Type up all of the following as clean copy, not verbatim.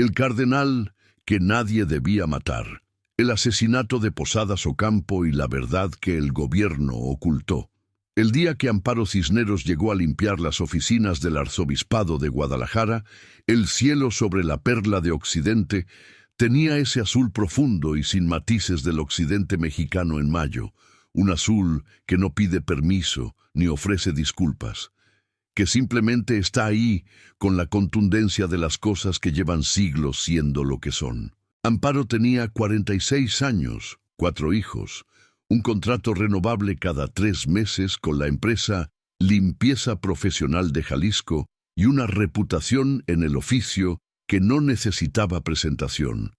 El cardenal que nadie debía matar, el asesinato de Posadas Ocampo y la verdad que el gobierno ocultó. El día que Amparo Cisneros llegó a limpiar las oficinas del arzobispado de Guadalajara, el cielo sobre la perla de Occidente tenía ese azul profundo y sin matices del occidente mexicano en mayo, un azul que no pide permiso ni ofrece disculpas, que simplemente está ahí con la contundencia de las cosas que llevan siglos siendo lo que son. Amparo tenía 46 años, 4 hijos, un contrato renovable cada 3 meses con la empresa Limpieza Profesional de Jalisco y una reputación en el oficio que no necesitaba presentación.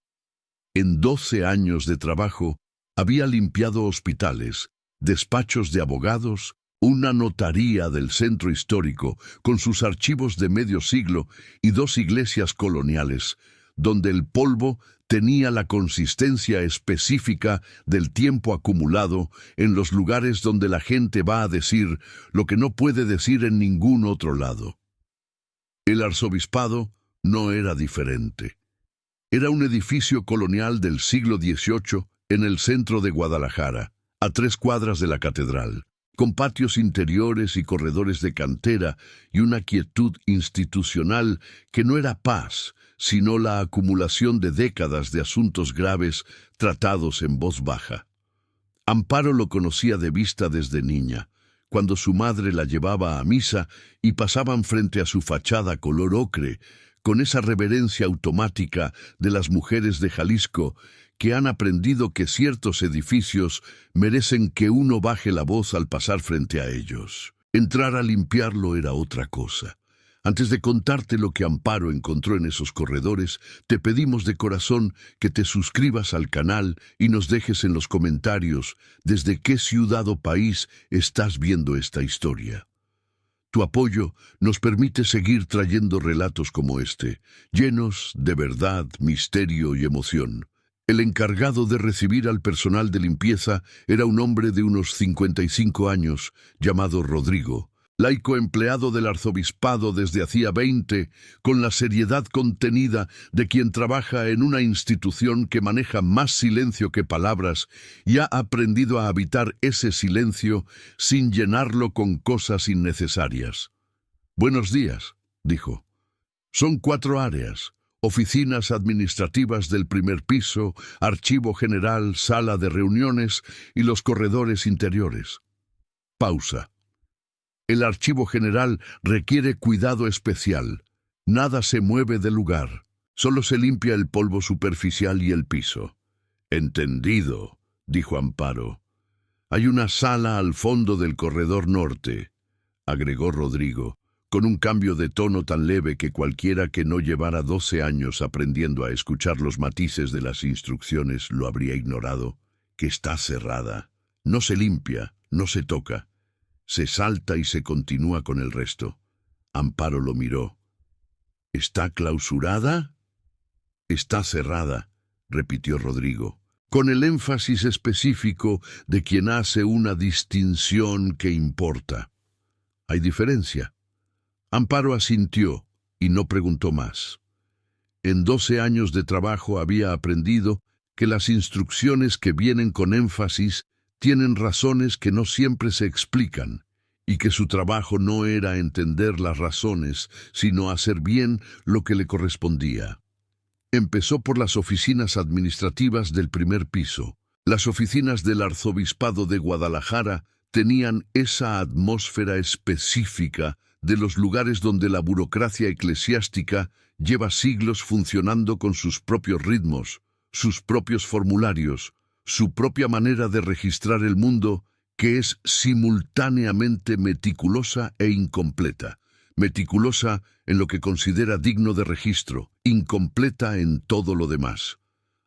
En 12 años de trabajo había limpiado hospitales, despachos de abogados, una notaría del centro histórico con sus archivos de medio siglo y 2 iglesias coloniales, donde el polvo tenía la consistencia específica del tiempo acumulado en los lugares donde la gente va a decir lo que no puede decir en ningún otro lado. El arzobispado no era diferente. Era un edificio colonial del siglo XVIII en el centro de Guadalajara, a 3 cuadras de la catedral, con patios interiores y corredores de cantera y una quietud institucional que no era paz, sino la acumulación de décadas de asuntos graves tratados en voz baja. Amparo lo conocía de vista desde niña, cuando su madre la llevaba a misa y pasaban frente a su fachada color ocre, con esa reverencia automática de las mujeres de Jalisco que han aprendido que ciertos edificios merecen que uno baje la voz al pasar frente a ellos. Entrar a limpiarlo era otra cosa. Antes de contarte lo que Amparo encontró en esos corredores, te pedimos de corazón que te suscribas al canal y nos dejes en los comentarios desde qué ciudad o país estás viendo esta historia. Tu apoyo nos permite seguir trayendo relatos como este, llenos de verdad, misterio y emoción. El encargado de recibir al personal de limpieza era un hombre de unos 55 años, llamado Rodrigo, laico empleado del arzobispado desde hacía 20, con la seriedad contenida de quien trabaja en una institución que maneja más silencio que palabras y ha aprendido a habitar ese silencio sin llenarlo con cosas innecesarias. «Buenos días», dijo. «Son 4 áreas, oficinas administrativas del primer piso, archivo general, sala de reuniones y los corredores interiores». Pausa. El archivo general requiere cuidado especial. Nada se mueve del lugar. Solo se limpia el polvo superficial y el piso. «Entendido», dijo Amparo. «Hay una sala al fondo del corredor norte», agregó Rodrigo, con un cambio de tono tan leve que cualquiera que no llevara 12 años aprendiendo a escuchar los matices de las instrucciones lo habría ignorado, «que está cerrada. No se limpia, no se toca. Se salta y se continúa con el resto». Amparo lo miró. «¿Está clausurada?» «Está cerrada», repitió Rodrigo, con el énfasis específico de quien hace una distinción que importa. «¿Hay diferencia?» Amparo asintió y no preguntó más. En 12 años de trabajo había aprendido que las instrucciones que vienen con énfasis tienen razones que no siempre se explican, y que su trabajo no era entender las razones, sino hacer bien lo que le correspondía. Empezó por las oficinas administrativas del primer piso. Las oficinas del arzobispado de Guadalajara tenían esa atmósfera específica de los lugares donde la burocracia eclesiástica lleva siglos funcionando con sus propios ritmos, sus propios formularios, su propia manera de registrar el mundo, que es simultáneamente meticulosa e incompleta. Meticulosa en lo que considera digno de registro, incompleta en todo lo demás.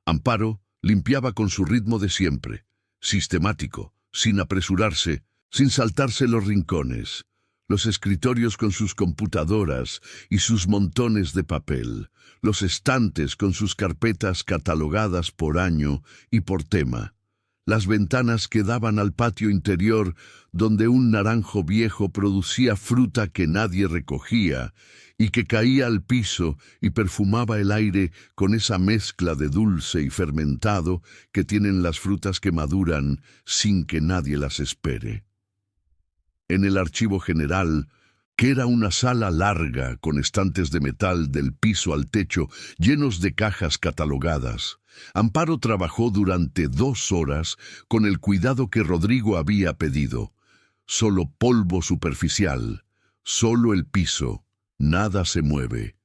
Amparo limpiaba con su ritmo de siempre, sistemático, sin apresurarse, sin saltarse los rincones, los escritorios con sus computadoras y sus montones de papel, los estantes con sus carpetas catalogadas por año y por tema, las ventanas que daban al patio interior, donde un naranjo viejo producía fruta que nadie recogía y que caía al piso y perfumaba el aire con esa mezcla de dulce y fermentado que tienen las frutas que maduran sin que nadie las espere. En el archivo general, que era una sala larga con estantes de metal del piso al techo llenos de cajas catalogadas, Amparo trabajó durante 2 horas con el cuidado que Rodrigo había pedido. Solo polvo superficial, solo el piso, nada se mueve.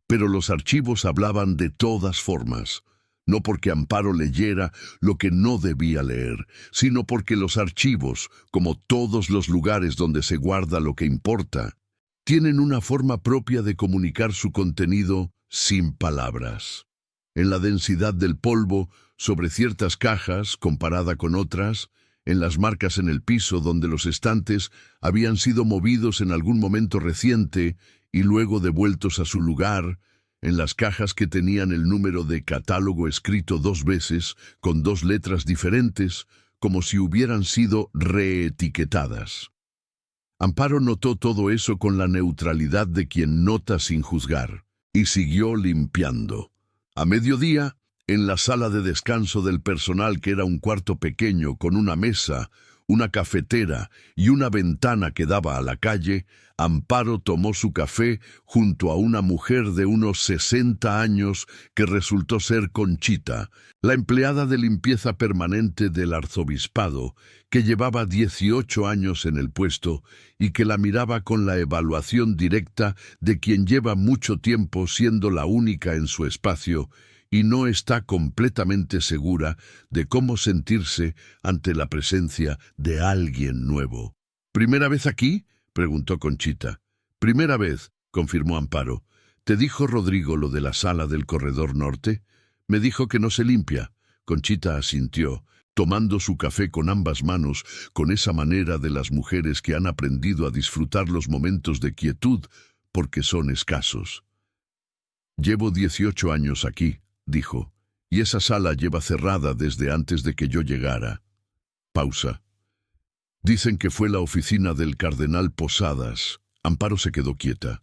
Pero los archivos hablaban de todas formas, no porque Amparo leyera lo que no debía leer, sino porque los archivos, como todos los lugares donde se guarda lo que importa, tienen una forma propia de comunicar su contenido sin palabras. En la densidad del polvo, sobre ciertas cajas, comparada con otras, en las marcas en el piso donde los estantes habían sido movidos en algún momento reciente y luego devueltos a su lugar, en las cajas que tenían el número de catálogo escrito 2 veces, con 2 letras diferentes, como si hubieran sido reetiquetadas. Amparo notó todo eso con la neutralidad de quien nota sin juzgar, y siguió limpiando. A mediodía, en la sala de descanso del personal, que era un cuarto pequeño con una mesa, una cafetera y una ventana que daba a la calle, Amparo tomó su café junto a una mujer de unos 60 años que resultó ser Conchita, la empleada de limpieza permanente del arzobispado, que llevaba 18 años en el puesto y que la miraba con la evaluación directa de quien lleva mucho tiempo siendo la única en su espacio y no está completamente segura de cómo sentirse ante la presencia de alguien nuevo. ¿Primera vez aquí?, preguntó Conchita. «Primera vez», confirmó Amparo. «¿Te dijo Rodrigo lo de la sala del corredor norte?» «Me dijo que no se limpia». Conchita asintió, tomando su café con ambas manos, con esa manera de las mujeres que han aprendido a disfrutar los momentos de quietud porque son escasos. «Llevo 18 años aquí», dijo, «y esa sala lleva cerrada desde antes de que yo llegara». Pausa. «Dicen que fue la oficina del cardenal Posadas». Amparo se quedó quieta.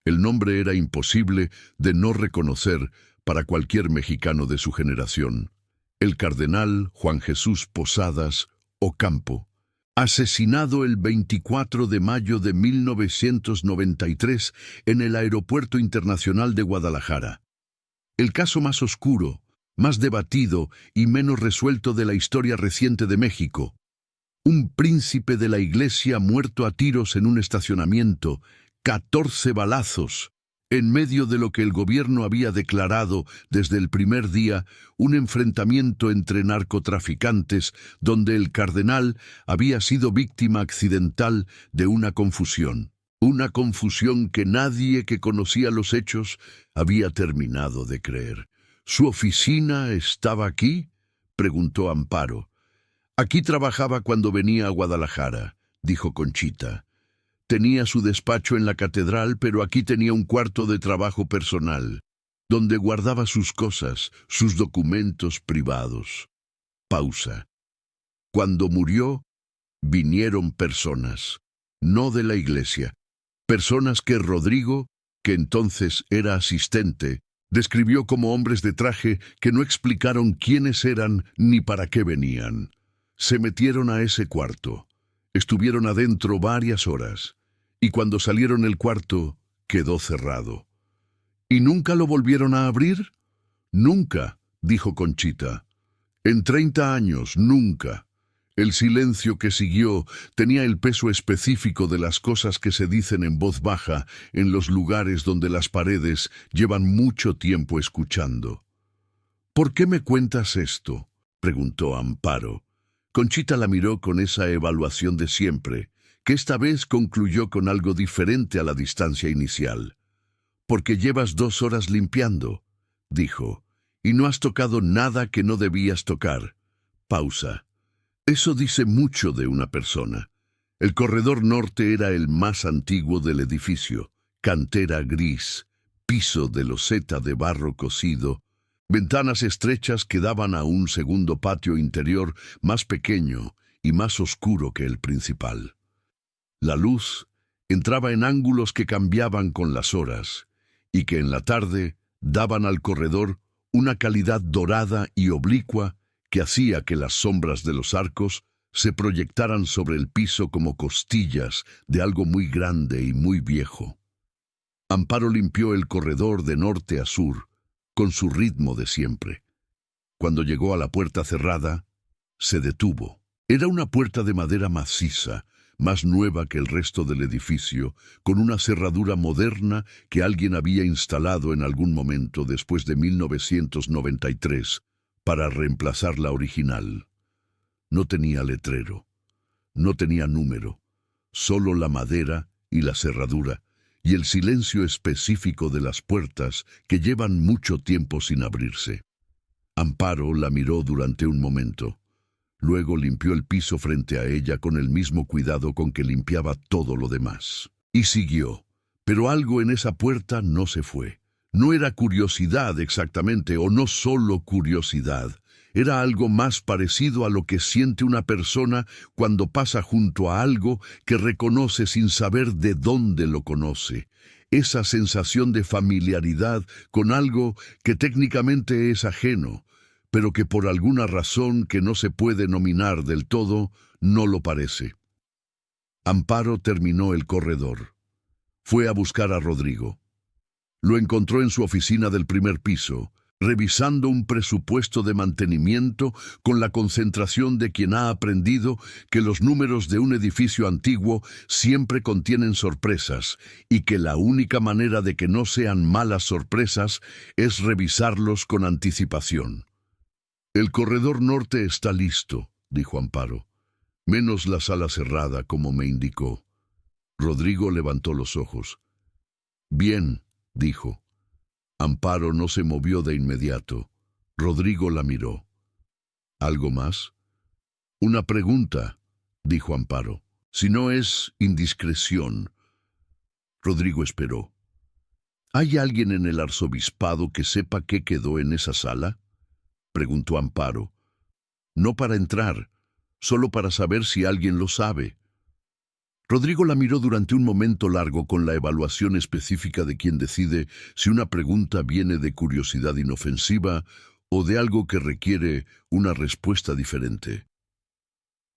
El nombre era imposible de no reconocer para cualquier mexicano de su generación. El cardenal Juan Jesús Posadas Ocampo, asesinado el 24 de mayo de 1993 en el Aeropuerto Internacional de Guadalajara. El caso más oscuro, más debatido y menos resuelto de la historia reciente de México. Un príncipe de la iglesia muerto a tiros en un estacionamiento, 14 balazos, en medio de lo que el gobierno había declarado desde el primer día un enfrentamiento entre narcotraficantes donde el cardenal había sido víctima accidental de una confusión que nadie que conocía los hechos había terminado de creer. ¿Su oficina estaba aquí?, preguntó Amparo. «Aquí trabajaba cuando venía a Guadalajara», dijo Conchita. «Tenía su despacho en la catedral, pero aquí tenía un cuarto de trabajo personal, donde guardaba sus cosas, sus documentos privados». Pausa. «Cuando murió, vinieron personas, no de la iglesia, personas que Rodrigo, que entonces era asistente, describió como hombres de traje que no explicaron quiénes eran ni para qué venían. Se metieron a ese cuarto. Estuvieron adentro varias horas, y cuando salieron el cuarto, quedó cerrado». «¿Y nunca lo volvieron a abrir?» «Nunca», dijo Conchita. «En 30 años, nunca». El silencio que siguió tenía el peso específico de las cosas que se dicen en voz baja en los lugares donde las paredes llevan mucho tiempo escuchando. «¿Por qué me cuentas esto?», preguntó Amparo. Conchita la miró con esa evaluación de siempre, que esta vez concluyó con algo diferente a la distancia inicial. «Porque llevas 2 horas limpiando», dijo, «y no has tocado nada que no debías tocar». Pausa. Eso dice mucho de una persona. El corredor norte era el más antiguo del edificio, cantera gris, piso de loseta de barro cocido, Ventanas estrechas que daban a un segundo patio interior más pequeño y más oscuro que el principal. La luz entraba en ángulos que cambiaban con las horas y que en la tarde daban al corredor una calidad dorada y oblicua que hacía que las sombras de los arcos se proyectaran sobre el piso como costillas de algo muy grande y muy viejo. Amparo limpió el corredor de norte a sur, con su ritmo de siempre. Cuando llegó a la puerta cerrada, se detuvo. Era una puerta de madera maciza, más nueva que el resto del edificio, con una cerradura moderna que alguien había instalado en algún momento después de 1993 para reemplazar la original. No tenía letrero, no tenía número, solo la madera y la cerradura, y el silencio específico de las puertas que llevan mucho tiempo sin abrirse. Amparo la miró durante un momento. Luego limpió el piso frente a ella con el mismo cuidado con que limpiaba todo lo demás. Y siguió. Pero algo en esa puerta no se fue. No era curiosidad exactamente, o no solo curiosidad. Era algo más parecido a lo que siente una persona cuando pasa junto a algo que reconoce sin saber de dónde lo conoce. Esa sensación de familiaridad con algo que técnicamente es ajeno, pero que por alguna razón que no se puede nominar del todo, no lo parece. Amparo terminó el corredor. Fue a buscar a Rodrigo. Lo encontró en su oficina del primer piso, revisando un presupuesto de mantenimiento con la concentración de quien ha aprendido que los números de un edificio antiguo siempre contienen sorpresas y que la única manera de que no sean malas sorpresas es revisarlos con anticipación. «El corredor norte está listo», dijo Amparo, «menos la sala cerrada, como me indicó». Rodrigo levantó los ojos. «Bien», dijo. Amparo no se movió de inmediato. Rodrigo la miró. ¿Algo más? «Una pregunta», dijo Amparo. «Si no es indiscreción». Rodrigo esperó. «¿Hay alguien en el arzobispado que sepa qué quedó en esa sala?», preguntó Amparo. «No para entrar, solo para saber si alguien lo sabe». Rodrigo la miró durante un momento largo con la evaluación específica de quien decide si una pregunta viene de curiosidad inofensiva o de algo que requiere una respuesta diferente.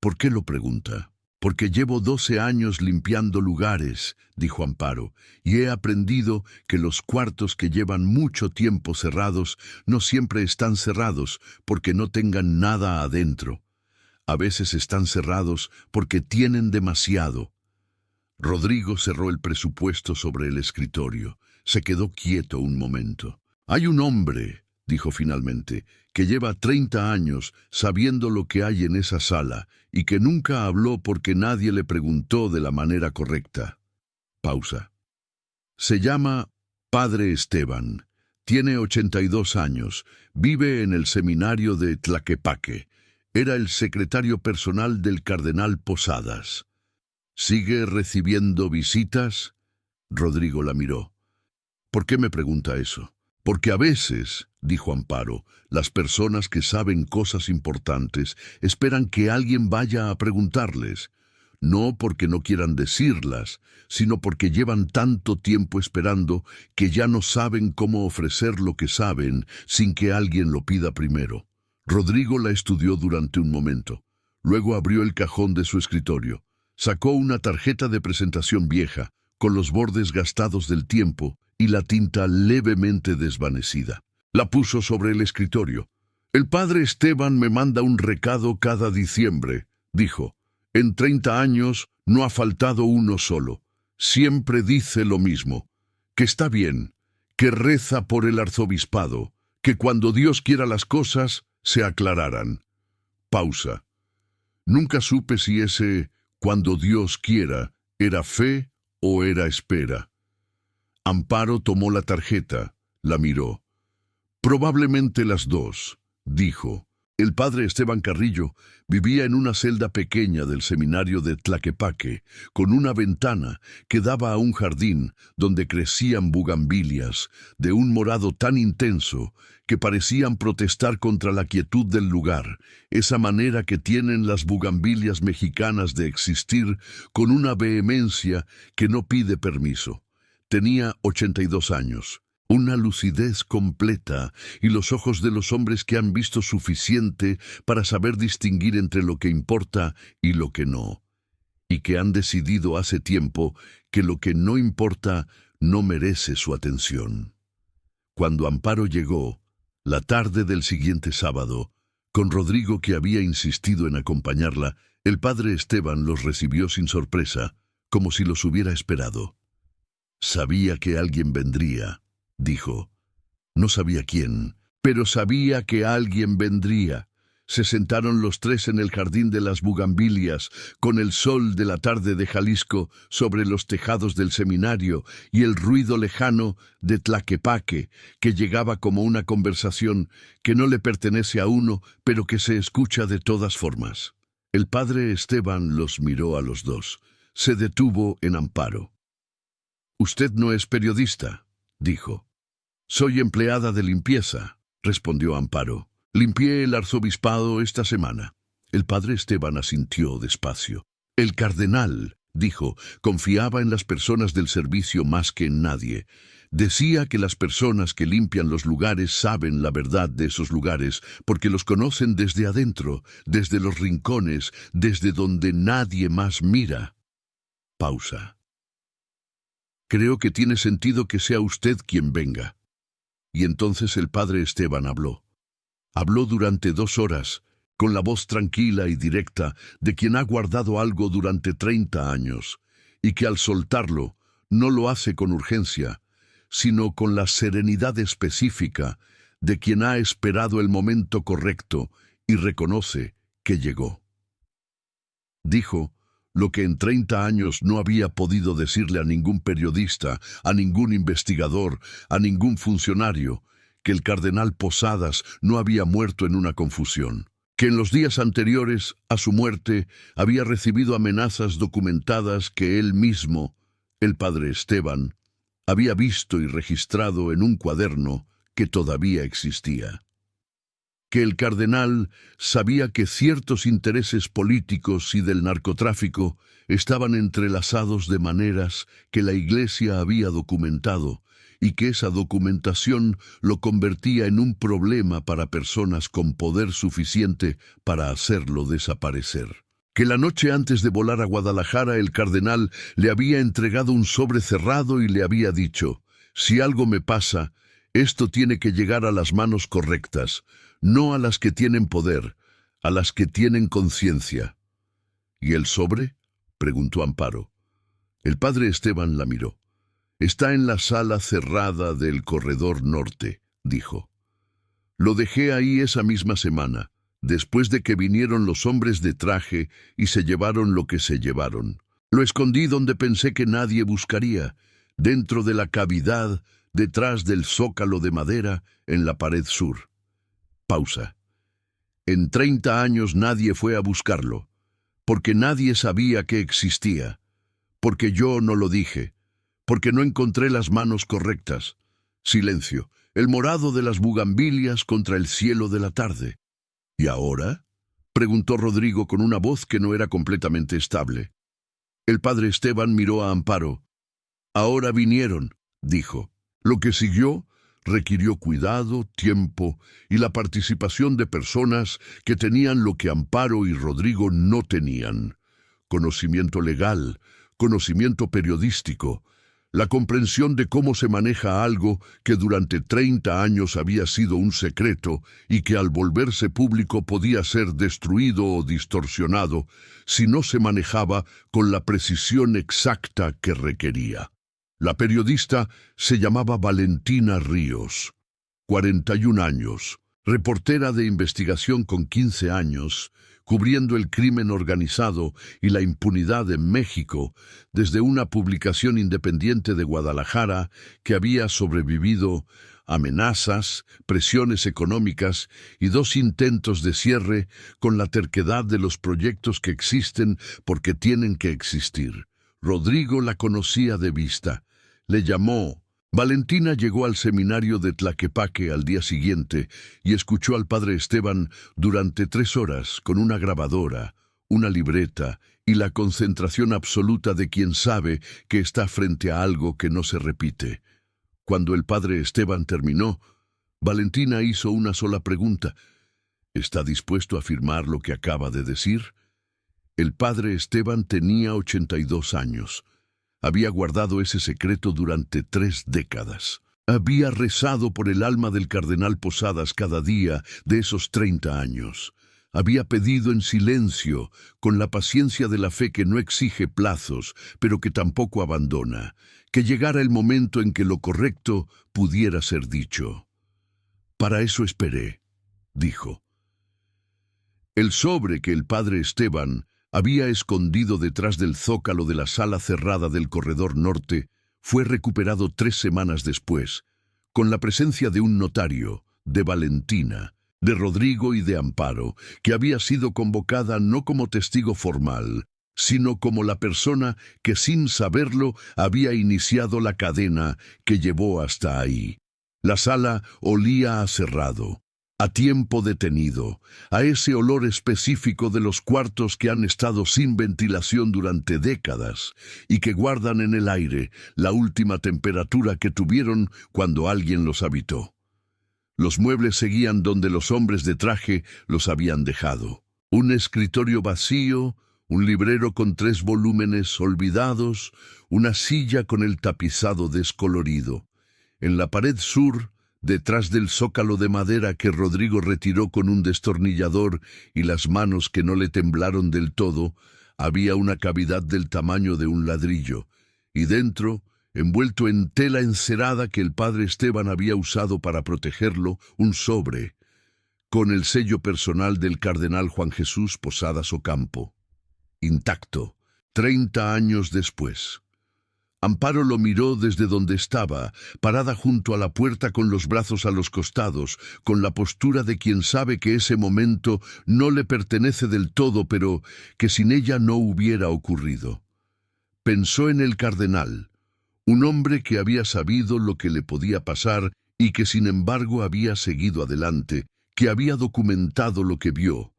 «¿Por qué lo pregunta?» «Porque llevo 12 años limpiando lugares», dijo Amparo, «y he aprendido que los cuartos que llevan mucho tiempo cerrados no siempre están cerrados porque no tengan nada adentro. A veces están cerrados porque tienen demasiado». Rodrigo cerró el presupuesto sobre el escritorio. Se quedó quieto un momento. «Hay un hombre», dijo finalmente, «que lleva 30 años sabiendo lo que hay en esa sala y que nunca habló porque nadie le preguntó de la manera correcta». Pausa. «Se llama Padre Esteban. Tiene 82 años. Vive en el seminario de Tlaquepaque. Era el secretario personal del cardenal Posadas». «¿Sigue recibiendo visitas?» Rodrigo la miró. «¿Por qué me pregunta eso?» «Porque a veces», dijo Amparo, «las personas que saben cosas importantes esperan que alguien vaya a preguntarles. No porque no quieran decirlas, sino porque llevan tanto tiempo esperando que ya no saben cómo ofrecer lo que saben sin que alguien lo pida primero». Rodrigo la estudió durante un momento. Luego abrió el cajón de su escritorio. Sacó una tarjeta de presentación vieja, con los bordes gastados del tiempo y la tinta levemente desvanecida. La puso sobre el escritorio. «El padre Esteban me manda un recado cada diciembre», dijo. «En 30 años no ha faltado uno solo. Siempre dice lo mismo, que está bien, que reza por el arzobispado, que cuando Dios quiera las cosas se aclararán». Pausa. Nunca supe si ese «cuando Dios quiera» era fe o era espera. Amparo tomó la tarjeta, la miró. «Probablemente las dos», dijo. El padre Esteban Carrillo vivía en una celda pequeña del seminario de Tlaquepaque, con una ventana que daba a un jardín donde crecían bugambilias de un morado tan intenso que parecían protestar contra la quietud del lugar, esa manera que tienen las bugambilias mexicanas de existir con una vehemencia que no pide permiso. Tenía 82 años. Una lucidez completa y los ojos de los hombres que han visto suficiente para saber distinguir entre lo que importa y lo que no, y que han decidido hace tiempo que lo que no importa no merece su atención. Cuando Amparo llegó, la tarde del siguiente sábado, con Rodrigo que había insistido en acompañarla, el padre Esteban los recibió sin sorpresa, como si los hubiera esperado. Sabía que alguien vendría, dijo. No sabía quién, pero sabía que alguien vendría. Se sentaron los tres en el jardín de las bugambilias, con el sol de la tarde de Jalisco sobre los tejados del seminario y el ruido lejano de Tlaquepaque, que llegaba como una conversación que no le pertenece a uno, pero que se escucha de todas formas. El padre Esteban los miró a los dos. Se detuvo en Amparo. «Usted no es periodista», dijo. «Soy empleada de limpieza», respondió Amparo. «Limpié el arzobispado esta semana». El padre Esteban asintió despacio. «El cardenal», dijo, «confiaba en las personas del servicio más que en nadie. Decía que las personas que limpian los lugares saben la verdad de esos lugares, porque los conocen desde adentro, desde los rincones, desde donde nadie más mira». Pausa. «Creo que tiene sentido que sea usted quien venga». Y entonces el padre Esteban habló. Habló durante 2 horas, con la voz tranquila y directa de quien ha guardado algo durante 30 años, y que al soltarlo no lo hace con urgencia, sino con la serenidad específica de quien ha esperado el momento correcto y reconoce que llegó. Dijo lo que en 30 años no había podido decirle a ningún periodista, a ningún investigador, a ningún funcionario, que el cardenal Posadas no había muerto en una confusión, que en los días anteriores a su muerte había recibido amenazas documentadas que él mismo, el padre Esteban, había visto y registrado en un cuaderno que todavía existía. Que el cardenal sabía que ciertos intereses políticos y del narcotráfico estaban entrelazados de maneras que la Iglesia había documentado, y que esa documentación lo convertía en un problema para personas con poder suficiente para hacerlo desaparecer. Que la noche antes de volar a Guadalajara el cardenal le había entregado un sobre cerrado y le había dicho: «Si algo me pasa, esto tiene que llegar a las manos correctas, no a las que tienen poder, a las que tienen conciencia». «¿Y el sobre?», preguntó Amparo. El padre Esteban la miró. «Está en la sala cerrada del corredor norte», dijo. «Lo dejé ahí esa misma semana, después de que vinieron los hombres de traje y se llevaron lo que se llevaron. Lo escondí donde pensé que nadie buscaría, dentro de la cavidad, detrás del zócalo de madera, en la pared sur». Pausa. «En 30 años nadie fue a buscarlo, porque nadie sabía que existía, porque yo no lo dije, porque no encontré las manos correctas». Silencio. El morado de las bugambilias contra el cielo de la tarde. «¿Y ahora?», preguntó Rodrigo con una voz que no era completamente estable. El padre Esteban miró a Amparo. «Ahora vinieron», dijo. «Lo que siguió requirió cuidado, tiempo y la participación de personas que tenían lo que Amparo y Rodrigo no tenían: conocimiento legal, conocimiento periodístico, la comprensión de cómo se maneja algo que durante 30 años había sido un secreto y que al volverse público podía ser destruido o distorsionado si no se manejaba con la precisión exacta que requería». La periodista se llamaba Valentina Ríos, 41 años, reportera de investigación con 15 años, cubriendo el crimen organizado y la impunidad en México desde una publicación independiente de Guadalajara que había sobrevivido amenazas, presiones económicas y 2 intentos de cierre con la terquedad de los proyectos que existen porque tienen que existir. Rodrigo la conocía de vista. Le llamó. Valentina llegó al seminario de Tlaquepaque al día siguiente y escuchó al padre Esteban durante 3 horas con una grabadora, una libreta y la concentración absoluta de quien sabe que está frente a algo que no se repite. Cuando el padre Esteban terminó, Valentina hizo una sola pregunta. ¿Está dispuesto a afirmar lo que acaba de decir? El padre Esteban tenía 82 años. Había guardado ese secreto durante 3 décadas. Había rezado por el alma del cardenal Posadas cada día de esos 30 años. Había pedido en silencio, con la paciencia de la fe que no exige plazos, pero que tampoco abandona, que llegara el momento en que lo correcto pudiera ser dicho. Para eso esperé, dijo. El sobre que el padre Esteban había escondido detrás del zócalo de la sala cerrada del corredor norte fue recuperado 3 semanas después, con la presencia de un notario, de Valentina, de Rodrigo y de Amparo, que había sido convocada no como testigo formal, sino como la persona que sin saberlo había iniciado la cadena que llevó hasta ahí. La sala olía a cerrado, a tiempo detenido, a ese olor específico de los cuartos que han estado sin ventilación durante décadas y que guardan en el aire la última temperatura que tuvieron cuando alguien los habitó. Los muebles seguían donde los hombres de traje los habían dejado. Un escritorio vacío, un librero con 3 volúmenes olvidados, una silla con el tapizado descolorido. En la pared sur, detrás del zócalo de madera que Rodrigo retiró con un destornillador y las manos que no le temblaron del todo, había una cavidad del tamaño de un ladrillo, y dentro, envuelto en tela encerada que el padre Esteban había usado para protegerlo, un sobre, con el sello personal del cardenal Juan Jesús Posadas Ocampo. Intacto, 30 años después. Amparo lo miró desde donde estaba, parada junto a la puerta con los brazos a los costados, con la postura de quien sabe que ese momento no le pertenece del todo, pero que sin ella no hubiera ocurrido. Pensó en el cardenal, un hombre que había sabido lo que le podía pasar y que sin embargo había seguido adelante, que había documentado lo que vio,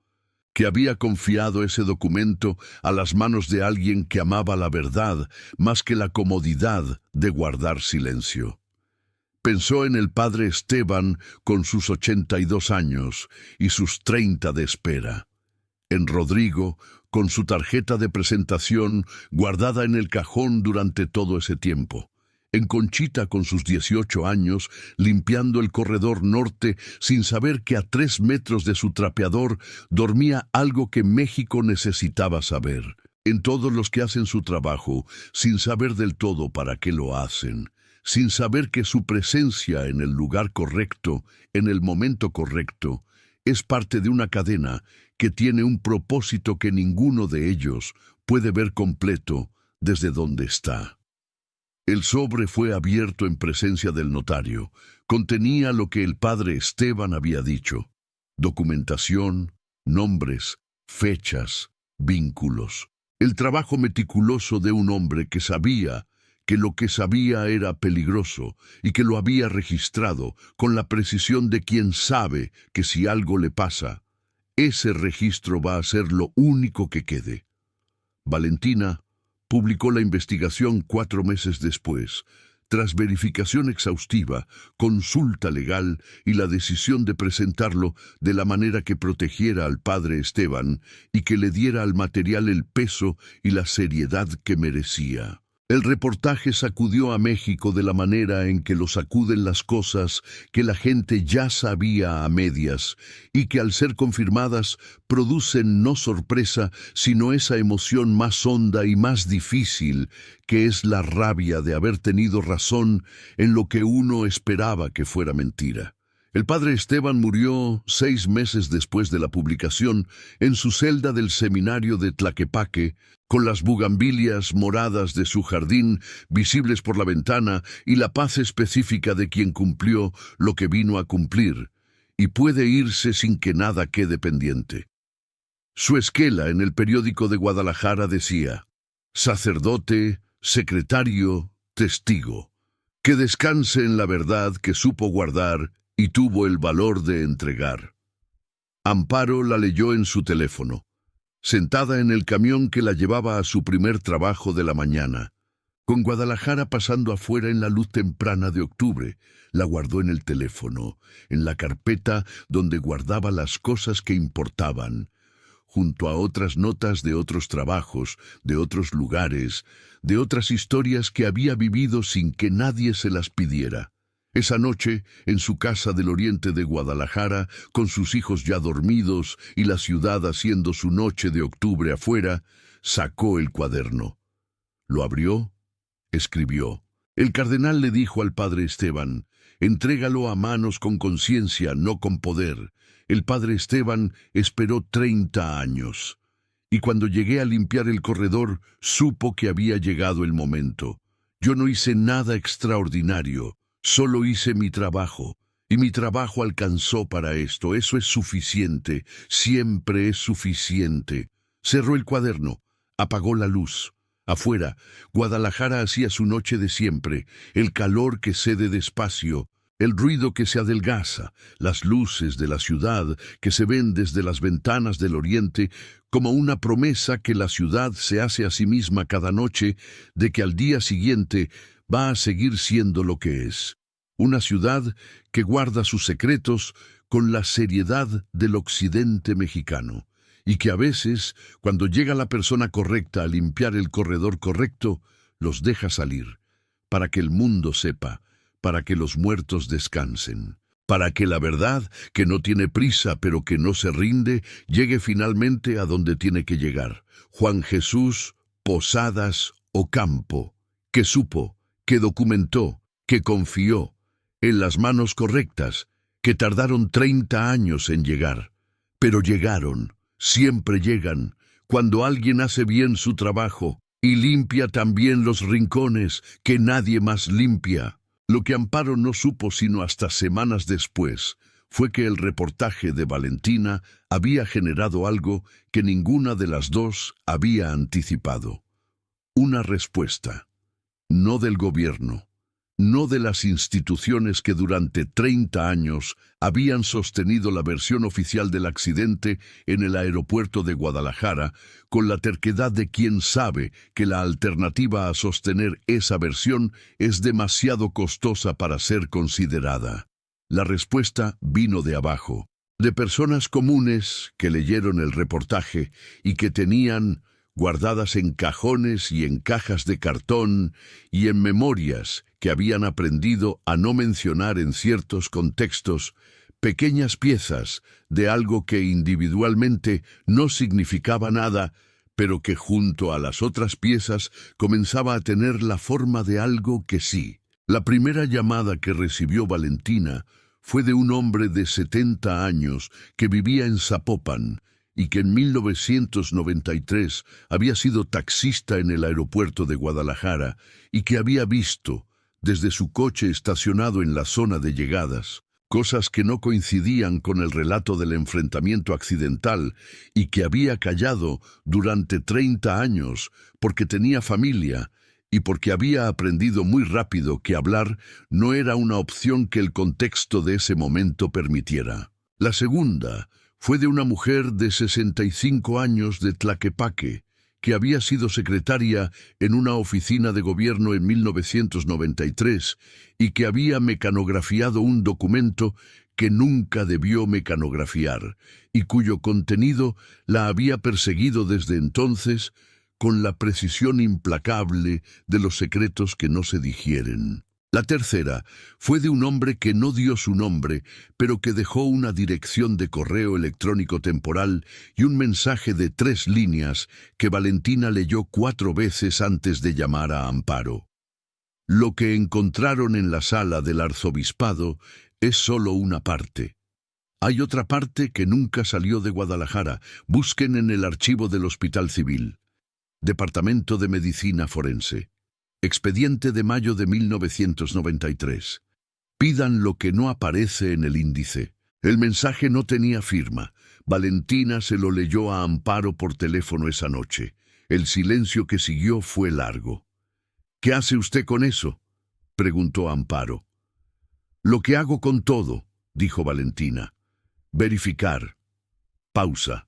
que había confiado ese documento a las manos de alguien que amaba la verdad más que la comodidad de guardar silencio. Pensó en el padre Esteban con sus 82 años y sus 30 de espera. En Rodrigo, con su tarjeta de presentación guardada en el cajón durante todo ese tiempo. En Conchita con sus 18 años, limpiando el corredor norte sin saber que a 3 metros de su trapeador dormía algo que México necesitaba saber. En todos los que hacen su trabajo, sin saber del todo para qué lo hacen, sin saber que su presencia en el lugar correcto, en el momento correcto, es parte de una cadena que tiene un propósito que ninguno de ellos puede ver completo desde donde está. El sobre fue abierto en presencia del notario. Contenía lo que el padre Esteban había dicho: documentación, nombres, fechas, vínculos. El trabajo meticuloso de un hombre que sabía que lo que sabía era peligroso y que lo había registrado con la precisión de quien sabe que si algo le pasa, ese registro va a ser lo único que quede. Valentina publicó la investigación 4 meses después, tras verificación exhaustiva, consulta legal y la decisión de presentarlo de la manera que protegiera al padre Esteban y que le diera al material el peso y la seriedad que merecía. El reportaje sacudió a México de la manera en que lo sacuden las cosas que la gente ya sabía a medias y que al ser confirmadas producen no sorpresa sino esa emoción más honda y más difícil que es la rabia de haber tenido razón en lo que uno esperaba que fuera mentira. El padre Esteban murió 6 meses después de la publicación en su celda del seminario de Tlaquepaque, con las bugambilias moradas de su jardín visibles por la ventana y la paz específica de quien cumplió lo que vino a cumplir, y puede irse sin que nada quede pendiente. Su esquela en el periódico de Guadalajara decía: sacerdote, secretario, testigo, que descanse en la verdad que supo guardar y tuvo el valor de entregar. Amparo la leyó en su teléfono, sentada en el camión que la llevaba a su primer trabajo de la mañana. Con Guadalajara pasando afuera en la luz temprana de octubre, la guardó en el teléfono, en la carpeta donde guardaba las cosas que importaban, junto a otras notas de otros trabajos, de otros lugares, de otras historias que había vivido sin que nadie se las pidiera. Esa noche, en su casa del oriente de Guadalajara, con sus hijos ya dormidos y la ciudad haciendo su noche de octubre afuera, sacó el cuaderno. Lo abrió, escribió. El cardenal le dijo al padre Esteban: entrégalo a manos con conciencia, no con poder. El padre Esteban esperó 30 años. Y cuando llegué a limpiar el corredor, supo que había llegado el momento. Yo no hice nada extraordinario. Solo hice mi trabajo, y mi trabajo alcanzó para esto. Eso es suficiente, siempre es suficiente. Cerró el cuaderno, apagó la luz. Afuera, Guadalajara hacía su noche de siempre, el calor que cede despacio, el ruido que se adelgaza, las luces de la ciudad que se ven desde las ventanas del oriente, como una promesa que la ciudad se hace a sí misma cada noche de que al día siguiente va a seguir siendo lo que es. Una ciudad que guarda sus secretos con la seriedad del occidente mexicano, y que a veces, cuando llega la persona correcta a limpiar el corredor correcto, los deja salir, para que el mundo sepa, para que los muertos descansen, para que la verdad, que no tiene prisa pero que no se rinde, llegue finalmente a donde tiene que llegar. Juan Jesús Posadas Ocampo, que supo, que documentó, que confió, en las manos correctas, que tardaron 30 años en llegar. Pero llegaron, siempre llegan, cuando alguien hace bien su trabajo y limpia también los rincones que nadie más limpia. Lo que Amparo no supo sino hasta semanas después fue que el reportaje de Valentina había generado algo que ninguna de las dos había anticipado. Una respuesta. No del gobierno, no de las instituciones que durante 30 años habían sostenido la versión oficial del accidente en el aeropuerto de Guadalajara, con la terquedad de quien sabe que la alternativa a sostener esa versión es demasiado costosa para ser considerada. La respuesta vino de abajo, de personas comunes que leyeron el reportaje y que tenían, guardadas en cajones y en cajas de cartón y en memorias que habían aprendido a no mencionar en ciertos contextos, pequeñas piezas de algo que individualmente no significaba nada, pero que junto a las otras piezas comenzaba a tener la forma de algo que sí. La primera llamada que recibió Valentina fue de un hombre de 70 años que vivía en Zapopan, y que en 1993 había sido taxista en el aeropuerto de Guadalajara y que había visto, desde su coche estacionado en la zona de llegadas, cosas que no coincidían con el relato del enfrentamiento accidental y que había callado durante 30 años porque tenía familia y porque había aprendido muy rápido que hablar no era una opción que el contexto de ese momento permitiera. La segunda fue de una mujer de 65 años de Tlaquepaque, que había sido secretaria en una oficina de gobierno en 1993 y que había mecanografiado un documento que nunca debió mecanografiar y cuyo contenido la había perseguido desde entonces con la precisión implacable de los secretos que no se digieren. La tercera fue de un hombre que no dio su nombre, pero que dejó una dirección de correo electrónico temporal y un mensaje de 3 líneas que Valentina leyó 4 veces antes de llamar a Amparo. Lo que encontraron en la sala del arzobispado Es solo una parte. Hay otra parte que nunca salió de Guadalajara. Busquen en el archivo del Hospital Civil. Departamento de Medicina Forense. Expediente de mayo de 1993. Pidan lo que no aparece en el índice. El mensaje no tenía firma. Valentina se lo leyó a Amparo por teléfono esa noche. El silencio que siguió fue largo. ¿Qué hace usted con eso?, preguntó Amparo. Lo que hago con todo, dijo Valentina. Verificar. Pausa.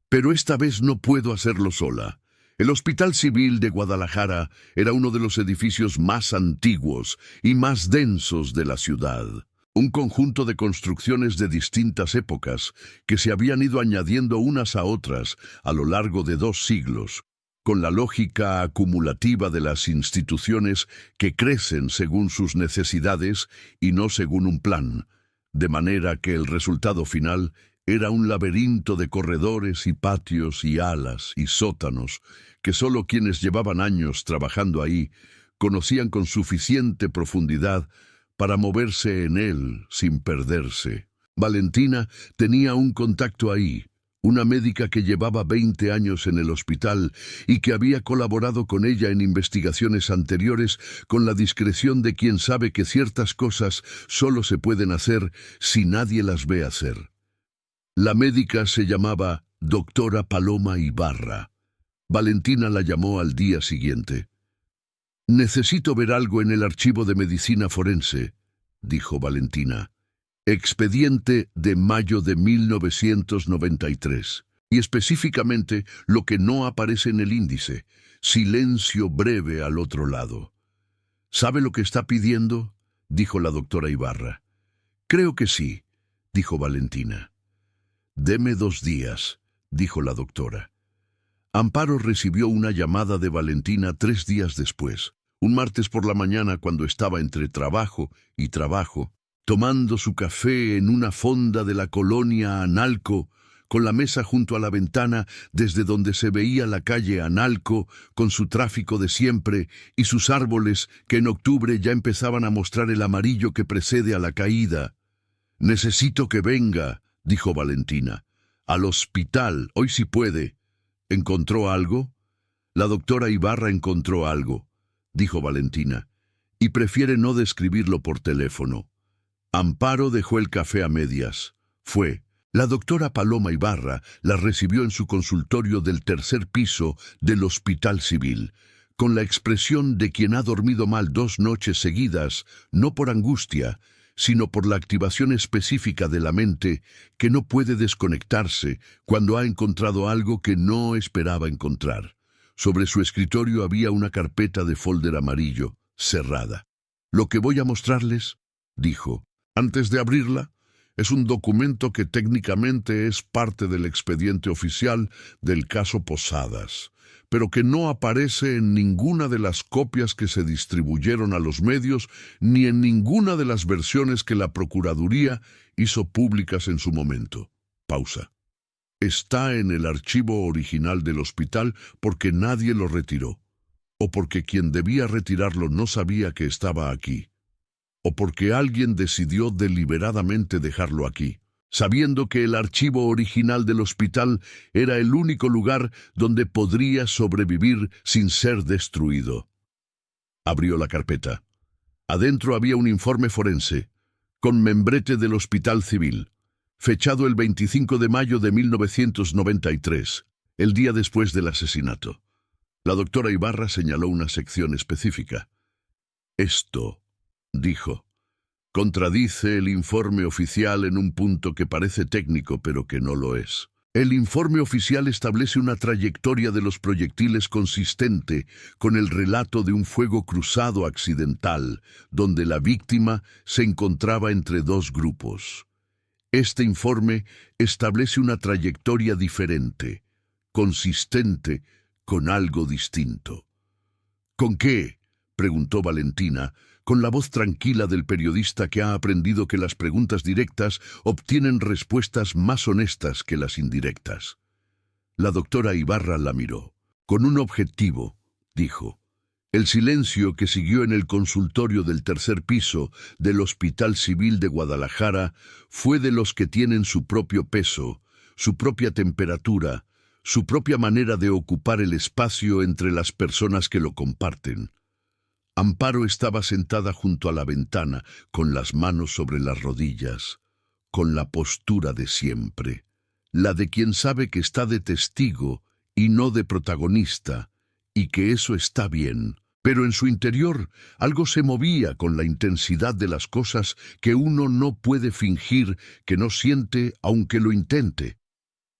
Pero esta vez no puedo hacerlo sola. El Hospital Civil de Guadalajara era uno de los edificios más antiguos y más densos de la ciudad. Un conjunto de construcciones de distintas épocas que se habían ido añadiendo unas a otras a lo largo de 2 siglos, con la lógica acumulativa de las instituciones que crecen según sus necesidades y no según un plan, de manera que el resultado final era un laberinto de corredores y patios y alas y sótanos que solo quienes llevaban años trabajando ahí conocían con suficiente profundidad para moverse en él sin perderse. Valentina tenía un contacto ahí, una médica que llevaba 20 años en el hospital y que había colaborado con ella en investigaciones anteriores con la discreción de quien sabe que ciertas cosas solo se pueden hacer si nadie las ve hacer. La médica se llamaba doctora Paloma Ibarra. Valentina la llamó al día siguiente. «Necesito ver algo en el archivo de medicina forense», dijo Valentina. Expediente de mayo de 1993. Y específicamente lo que no aparece en el índice. Silencio breve al otro lado. «¿Sabe lo que está pidiendo?», dijo la doctora Ibarra. «Creo que sí», dijo Valentina. «Deme 2 días», dijo la doctora. Amparo recibió una llamada de Valentina 3 días después, un martes por la mañana cuando estaba entre trabajo y trabajo, tomando su café en una fonda de la colonia Analco, con la mesa junto a la ventana desde donde se veía la calle Analco con su tráfico de siempre y sus árboles que en octubre ya empezaban a mostrar el amarillo que precede a la caída. «Necesito que venga», dijo Valentina. «Al hospital, hoy si puede». «¿Encontró algo?». «La doctora Ibarra encontró algo», dijo Valentina, «y prefiere no describirlo por teléfono». Amparo dejó el café a medias. Fue. La doctora Paloma Ibarra la recibió en su consultorio del 3er piso del Hospital Civil, con la expresión de quien ha dormido mal 2 noches seguidas, no por angustia, sino por la activación específica de la mente que no puede desconectarse cuando ha encontrado algo que no esperaba encontrar. Sobre su escritorio había una carpeta de folder amarillo, cerrada. «Lo que voy a mostrarles», dijo, «antes de abrirla, es un documento que técnicamente es parte del expediente oficial del caso Posadas, pero que no aparece en ninguna de las copias que se distribuyeron a los medios ni en ninguna de las versiones que la Procuraduría hizo públicas en su momento». Pausa. «Está en el archivo original del hospital porque nadie lo retiró, o porque quien debía retirarlo no sabía que estaba aquí, o porque alguien decidió deliberadamente dejarlo aquí, sabiendo que el archivo original del hospital era el único lugar donde podría sobrevivir sin ser destruido». Abrió la carpeta. Adentro había un informe forense, con membrete del Hospital Civil, fechado el 25 de mayo de 1993, el día después del asesinato. La doctora Ibarra señaló una sección específica. «Esto», dijo, «contradice el informe oficial en un punto que parece técnico pero que no lo es. El informe oficial establece una trayectoria de los proyectiles consistente con el relato de un fuego cruzado accidental, donde la víctima se encontraba entre 2 grupos. Este informe establece una trayectoria diferente, consistente con algo distinto». «¿Con qué?», preguntó Valentina, con la voz tranquila del periodista que ha aprendido que las preguntas directas obtienen respuestas más honestas que las indirectas. La doctora Ibarra la miró. «Con un objetivo», dijo, El silencio que siguió en el consultorio del tercer piso del Hospital Civil de Guadalajara fue de los que tienen su propio peso, su propia temperatura, su propia manera de ocupar el espacio entre las personas que lo comparten. Amparo estaba sentada junto a la ventana, con las manos sobre las rodillas, con la postura de siempre, la de quien sabe que está de testigo y no de protagonista, y que eso está bien. Pero en su interior algo se movía con la intensidad de las cosas que uno no puede fingir que no siente aunque lo intente.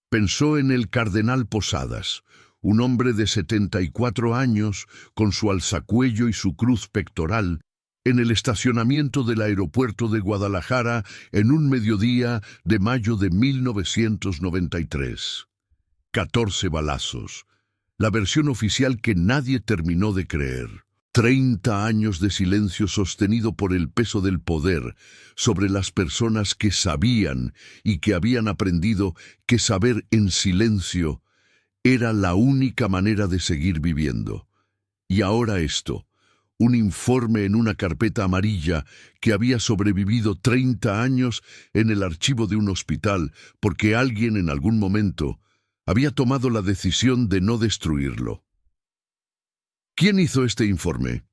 Pensó en el cardenal Posadas, un hombre de 74 años, con su alzacuello y su cruz pectoral, en el estacionamiento del aeropuerto de Guadalajara en un mediodía de mayo de 1993. 14 balazos. La versión oficial que nadie terminó de creer. 30 años de silencio sostenido por el peso del poder sobre las personas que sabían y que habían aprendido que saber en silencio era la única manera de seguir viviendo. Y ahora esto, un informe en una carpeta amarilla que había sobrevivido 30 años en el archivo de un hospital porque alguien en algún momento había tomado la decisión de no destruirlo. ¿Quién hizo este informe?,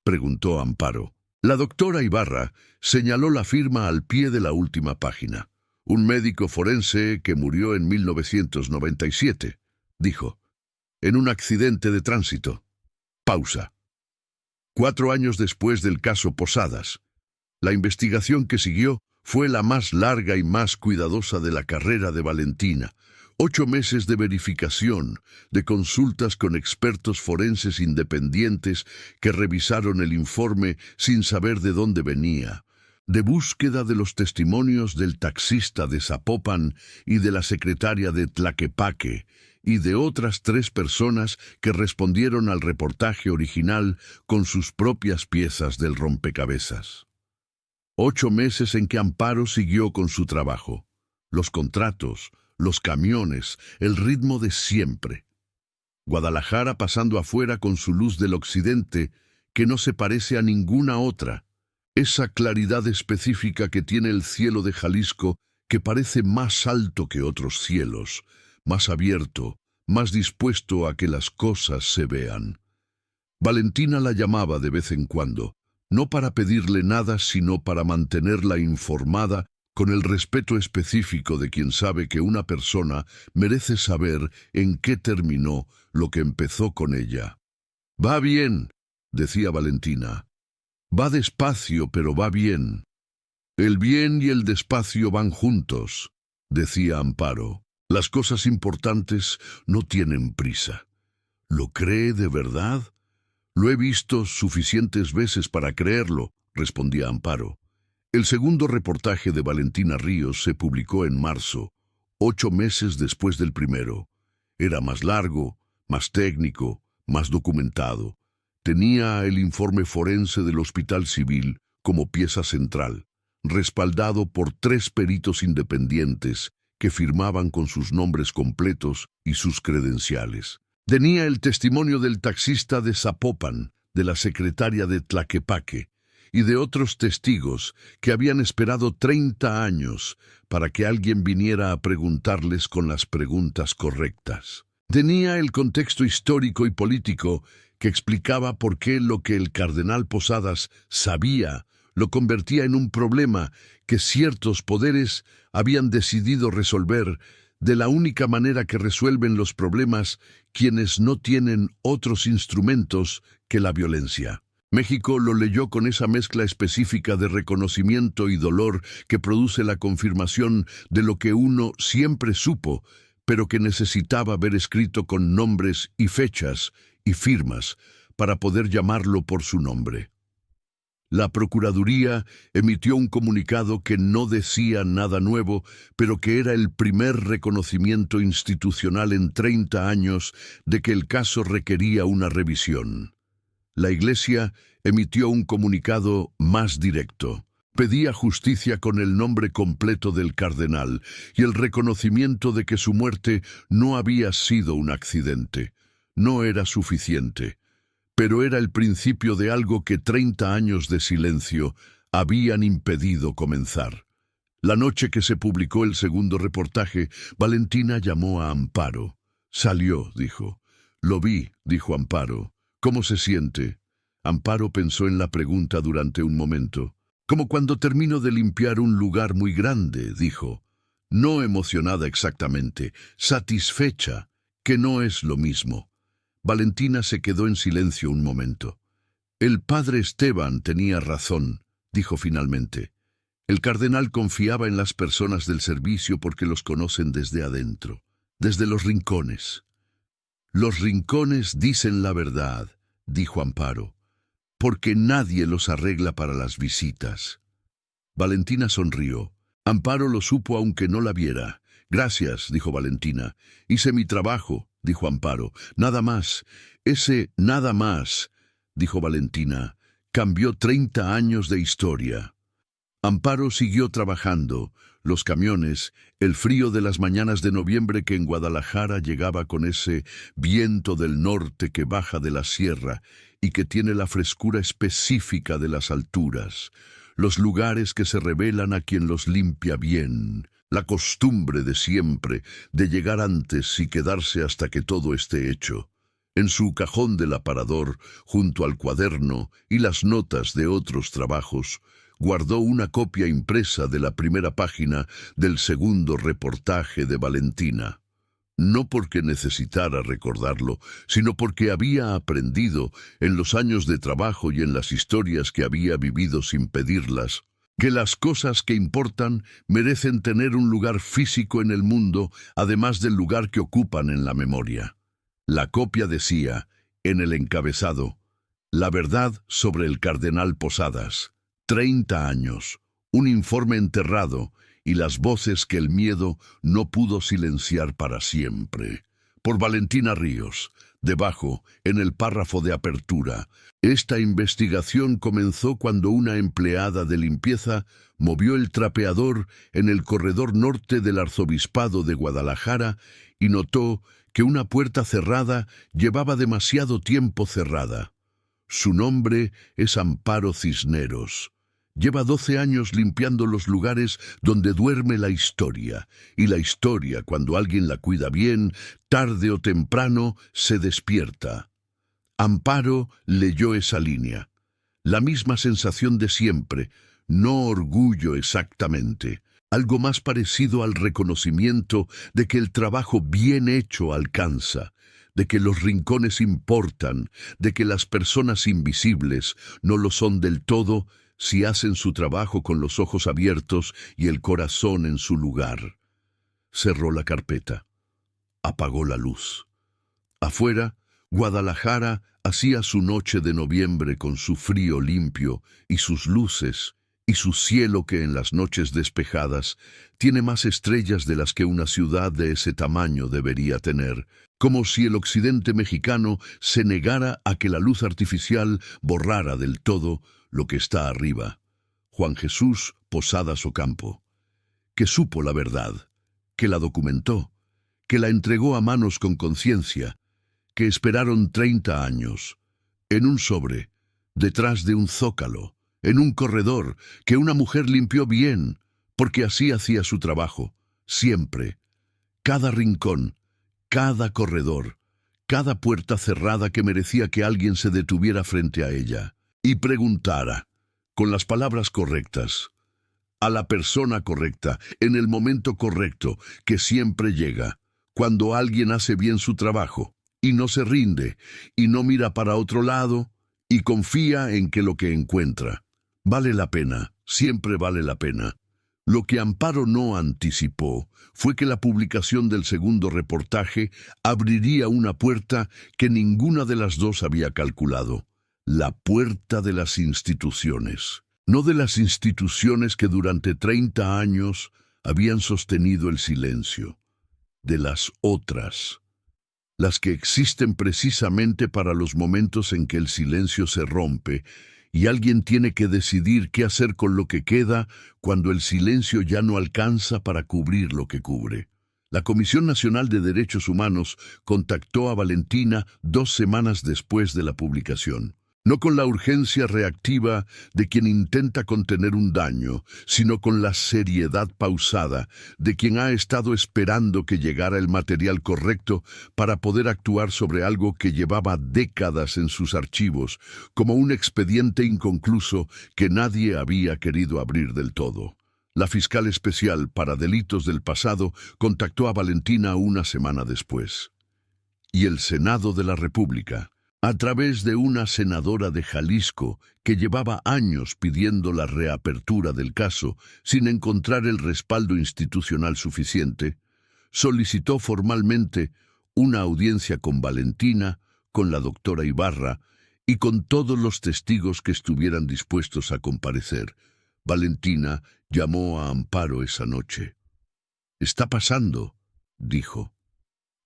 preguntó Amparo. La doctora Ibarra señaló la firma al pie de la última página. Un médico forense que murió en 1997, dijo, en un accidente de tránsito. Pausa. 4 años después del caso Posadas, la investigación que siguió fue la más larga y más cuidadosa de la carrera de Valentina. 8 meses de verificación, de consultas con expertos forenses independientes que revisaron el informe sin saber de dónde venía, de búsqueda de los testimonios del taxista de Zapopan y de la secretaria de Tlaquepaque, y de otras 3 personas que respondieron al reportaje original con sus propias piezas del rompecabezas. 8 meses en que Amparo siguió con su trabajo, los contratos, los camiones, el ritmo de siempre. Guadalajara pasando afuera con su luz del occidente, que no se parece a ninguna otra. Esa claridad específica que tiene el cielo de Jalisco, que parece más alto que otros cielos, más abierto, más dispuesto a que las cosas se vean. Valentina la llamaba de vez en cuando, no para pedirle nada, sino para mantenerla informada con el respeto específico de quien sabe que una persona merece saber en qué terminó lo que empezó con ella. «Va bien», decía Valentina. «Va despacio, pero va bien». «El bien y el despacio van juntos», decía Amparo. «Las cosas importantes no tienen prisa». «¿Lo cree de verdad?» «Lo he visto suficientes veces para creerlo», respondía Amparo. El segundo reportaje de Valentina Ríos se publicó en marzo, 8 meses después del primero. Era más largo, más técnico, más documentado. Tenía el informe forense del Hospital Civil como pieza central, respaldado por 3 peritos independientes que firmaban con sus nombres completos y sus credenciales. Tenía el testimonio del taxista de Zapopan, de la secretaria de Tlaquepaque, y de otros testigos que habían esperado 30 años para que alguien viniera a preguntarles con las preguntas correctas. Tenía el contexto histórico y político que explicaba por qué lo que el cardenal Posadas sabía lo convertía en un problema que ciertos poderes habían decidido resolver de la única manera que resuelven los problemas quienes no tienen otros instrumentos que la violencia. México lo leyó con esa mezcla específica de reconocimiento y dolor que produce la confirmación de lo que uno siempre supo, pero que necesitaba ver escrito con nombres y fechas y firmas para poder llamarlo por su nombre. La Procuraduría emitió un comunicado que no decía nada nuevo, pero que era el primer reconocimiento institucional en 30 años de que el caso requería una revisión. La Iglesia emitió un comunicado más directo. Pedía justicia con el nombre completo del cardenal y el reconocimiento de que su muerte no había sido un accidente. No era suficiente. Pero era el principio de algo que 30 años de silencio habían impedido comenzar. La noche que se publicó el segundo reportaje, Valentina llamó a Amparo. Salió, dijo. Lo vi, dijo Amparo. ¿Cómo se siente? Amparo pensó en la pregunta durante un momento. Como cuando termino de limpiar un lugar muy grande, dijo. No emocionada exactamente, satisfecha, que no es lo mismo. Valentina se quedó en silencio un momento. El padre Esteban tenía razón, dijo finalmente. El cardenal confiaba en las personas del servicio porque los conocen desde adentro, desde los rincones. Los rincones dicen la verdad, dijo Amparo, porque nadie los arregla para las visitas. Valentina sonrió. Amparo lo supo aunque no la viera. Gracias, dijo Valentina. Hice mi trabajo, dijo Amparo. Nada más. Ese nada más, dijo Valentina, cambió 30 años de historia. Amparo siguió trabajando. Los camiones, el frío de las mañanas de noviembre que en Guadalajara llegaba con ese viento del norte que baja de la sierra y que tiene la frescura específica de las alturas, los lugares que se revelan a quien los limpia bien, la costumbre de siempre de llegar antes y quedarse hasta que todo esté hecho. En su cajón del aparador, junto al cuaderno y las notas de otros trabajos, guardó una copia impresa de la primera página del segundo reportaje de Valentina. No porque necesitara recordarlo, sino porque había aprendido, en los años de trabajo y en las historias que había vivido sin pedirlas, que las cosas que importan merecen tener un lugar físico en el mundo, además del lugar que ocupan en la memoria. La copia decía, en el encabezado, La verdad sobre el cardenal Posadas. 30 años, un informe enterrado y las voces que el miedo no pudo silenciar para siempre. Por Valentina Ríos. Debajo, en el párrafo de apertura, esta investigación comenzó cuando una empleada de limpieza movió el trapeador en el corredor norte del arzobispado de Guadalajara y notó que una puerta cerrada llevaba demasiado tiempo cerrada. Su nombre es Amparo Cisneros. Lleva 12 años limpiando los lugares donde duerme la historia, y la historia, cuando alguien la cuida bien, tarde o temprano, se despierta. Amparo leyó esa línea. La misma sensación de siempre, no orgullo exactamente, algo más parecido al reconocimiento de que el trabajo bien hecho alcanza, de que los rincones importan, de que las personas invisibles no lo son del todo, si hacen su trabajo con los ojos abiertos y el corazón en su lugar. Cerró la carpeta. Apagó la luz. Afuera, Guadalajara hacía su noche de noviembre con su frío limpio y sus luces, y su cielo que en las noches despejadas tiene más estrellas de las que una ciudad de ese tamaño debería tener, como si el occidente mexicano se negara a que la luz artificial borrara del todo lo que está arriba. Juan Jesús Posadas Ocampo, que supo la verdad, que la documentó, que la entregó a manos con conciencia, que esperaron 30 años, en un sobre, detrás de un zócalo, en un corredor, que una mujer limpió bien, porque así hacía su trabajo, siempre. Cada rincón, cada corredor, cada puerta cerrada que merecía que alguien se detuviera frente a ella y preguntara, con las palabras correctas, a la persona correcta, en el momento correcto, que siempre llega, cuando alguien hace bien su trabajo, y no se rinde, y no mira para otro lado, y confía en que lo que encuentra vale la pena, siempre vale la pena. Lo que Amparo no anticipó fue que la publicación del segundo reportaje abriría una puerta que ninguna de las dos había calculado. La puerta de las instituciones. No de las instituciones que durante 30 años habían sostenido el silencio. De las otras. Las que existen precisamente para los momentos en que el silencio se rompe y alguien tiene que decidir qué hacer con lo que queda cuando el silencio ya no alcanza para cubrir lo que cubre. La Comisión Nacional de Derechos Humanos contactó a Valentina 2 semanas después de la publicación. No con la urgencia reactiva de quien intenta contener un daño, sino con la seriedad pausada de quien ha estado esperando que llegara el material correcto para poder actuar sobre algo que llevaba décadas en sus archivos, como un expediente inconcluso que nadie había querido abrir del todo. La fiscal especial para delitos del pasado contactó a Valentina una semana después. Y el Senado de la República, a través de una senadora de Jalisco que llevaba años pidiendo la reapertura del caso sin encontrar el respaldo institucional suficiente, solicitó formalmente una audiencia con Valentina, con la doctora Ibarra y con todos los testigos que estuvieran dispuestos a comparecer. Valentina llamó a Amparo esa noche. «¿Está pasando?», dijo.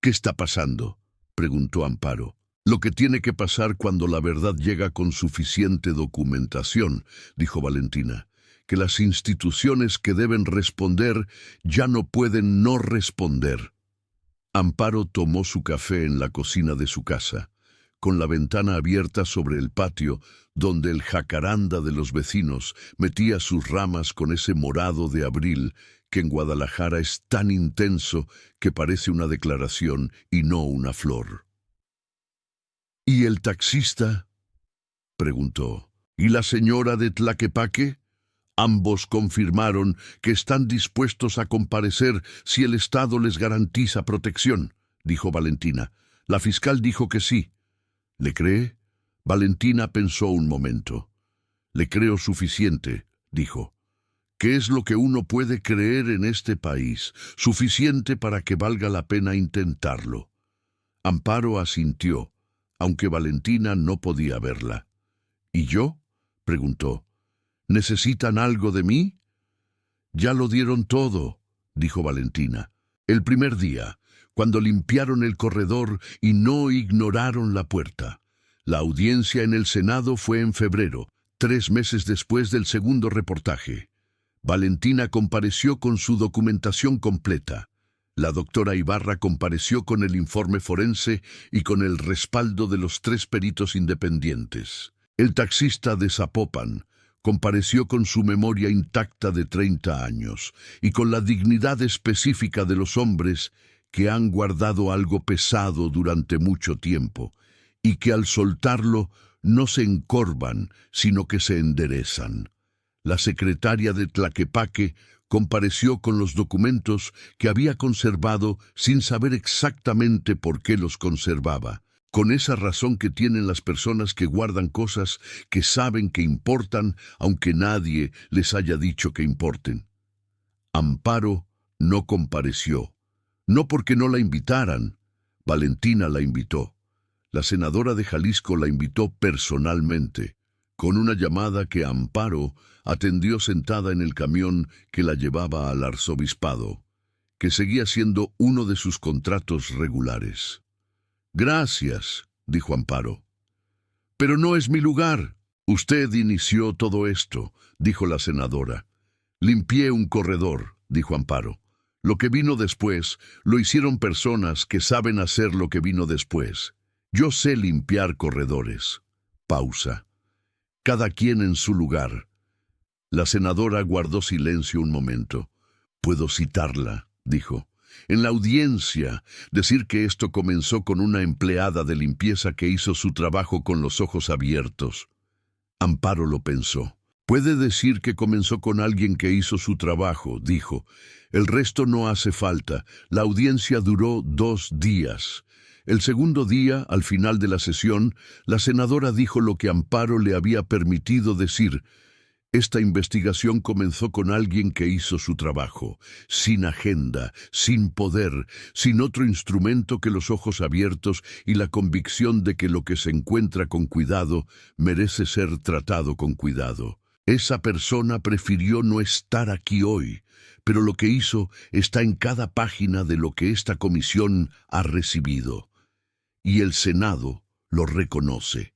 «¿Qué está pasando?», preguntó Amparo. «Lo que tiene que pasar cuando la verdad llega con suficiente documentación», dijo Valentina, «que las instituciones que deben responder ya no pueden no responder». Amparo tomó su café en la cocina de su casa, con la ventana abierta sobre el patio, donde el jacaranda de los vecinos metía sus ramas con ese morado de abril que en Guadalajara es tan intenso que parece una declaración y no una flor. «¿Y el taxista?», preguntó. «¿Y la señora de Tlaquepaque?». «Ambos confirmaron que están dispuestos a comparecer si el Estado les garantiza protección», dijo Valentina. «La fiscal dijo que sí». «¿Le cree?». Valentina pensó un momento. «Le creo suficiente», dijo. «¿Qué es lo que uno puede creer en este país? Suficiente para que valga la pena intentarlo». Amparo asintió, aunque Valentina no podía verla. «¿Y yo?», preguntó. «¿Necesitan algo de mí?». «Ya lo dieron todo», dijo Valentina. «El primer día, cuando limpiaron el corredor y no ignoraron la puerta. La audiencia en el Senado fue en febrero, 3 meses después del segundo reportaje. Valentina compareció con su documentación completa. La doctora Ibarra compareció con el informe forense y con el respaldo de los 3 peritos independientes. El taxista de Zapopan compareció con su memoria intacta de 30 años y con la dignidad específica de los hombres que han guardado algo pesado durante mucho tiempo y que al soltarlo no se encorvan, sino que se enderezan. La secretaria de Tlaquepaque compareció con los documentos que había conservado sin saber exactamente por qué los conservaba, con esa razón que tienen las personas que guardan cosas que saben que importan, aunque nadie les haya dicho que importen. Amparo no compareció, no porque no la invitaran. Valentina la invitó. La senadora de Jalisco la invitó personalmente, con una llamada que Amparo atendió sentada en el camión que la llevaba al arzobispado, que seguía siendo uno de sus contratos regulares. «Gracias», dijo Amparo. «Pero no es mi lugar». «Usted inició todo esto», dijo la senadora. «Limpié un corredor», dijo Amparo. «Lo que vino después lo hicieron personas que saben hacer lo que vino después. Yo sé limpiar corredores». Pausa. «Cada quien en su lugar». La senadora guardó silencio un momento. «Puedo citarla», dijo. «En la audiencia, decir que esto comenzó con una empleada de limpieza que hizo su trabajo con los ojos abiertos». Amparo lo pensó. «Puede decir que comenzó con alguien que hizo su trabajo», dijo. «El resto no hace falta. La audiencia duró 2 días». El segundo día, al final de la sesión, la senadora dijo lo que Amparo le había permitido decir. Esta investigación comenzó con alguien que hizo su trabajo, sin agenda, sin poder, sin otro instrumento que los ojos abiertos y la convicción de que lo que se encuentra con cuidado merece ser tratado con cuidado. Esa persona prefirió no estar aquí hoy, pero lo que hizo está en cada página de lo que esta comisión ha recibido. Y el Senado lo reconoce.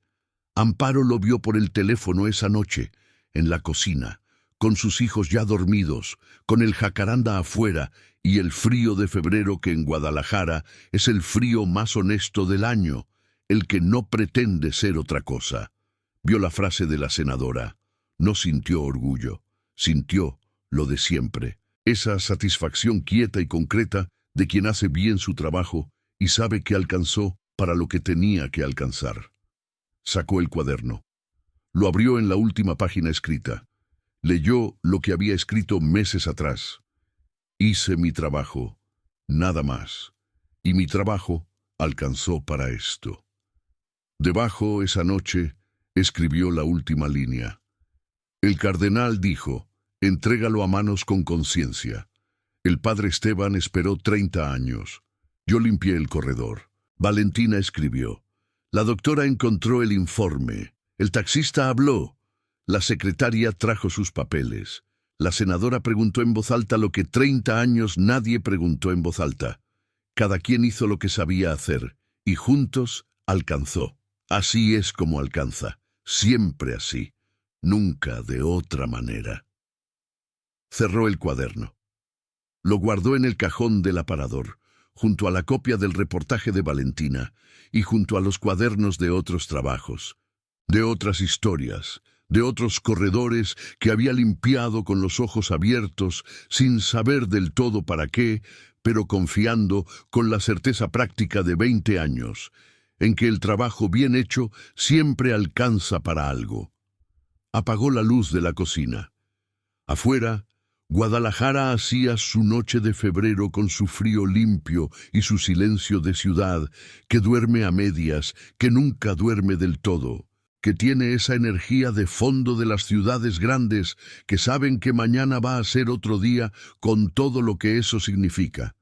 Amparo lo vio por el teléfono esa noche, en la cocina, con sus hijos ya dormidos, con el jacaranda afuera y el frío de febrero, que en Guadalajara es el frío más honesto del año, el que no pretende ser otra cosa. Vio la frase de la senadora. No sintió orgullo, sintió lo de siempre, esa satisfacción quieta y concreta de quien hace bien su trabajo y sabe que alcanzó para lo que tenía que alcanzar. Sacó el cuaderno. Lo abrió en la última página escrita. Leyó lo que había escrito meses atrás. Hice mi trabajo, nada más, y mi trabajo alcanzó para esto. Debajo, esa noche, escribió la última línea. El cardenal dijo, entrégalo a manos con conciencia. El padre Esteban esperó 30 años. Yo limpié el corredor. Valentina escribió. La doctora encontró el informe. El taxista habló. La secretaria trajo sus papeles. La senadora preguntó en voz alta lo que 30 años nadie preguntó en voz alta. Cada quien hizo lo que sabía hacer, y juntos alcanzó. Así es como alcanza, siempre así, nunca de otra manera. Cerró el cuaderno. Lo guardó en el cajón del aparador, junto a la copia del reportaje de Valentina y junto a los cuadernos de otros trabajos, de otras historias, de otros corredores que había limpiado con los ojos abiertos, sin saber del todo para qué, pero confiando con la certeza práctica de 20 años, en que el trabajo bien hecho siempre alcanza para algo. Apagó la luz de la cocina. Afuera, Guadalajara hacía su noche de febrero con su frío limpio y su silencio de ciudad, que duerme a medias, que nunca duerme del todo, que tiene esa energía de fondo de las ciudades grandes que saben que mañana va a ser otro día con todo lo que eso significa.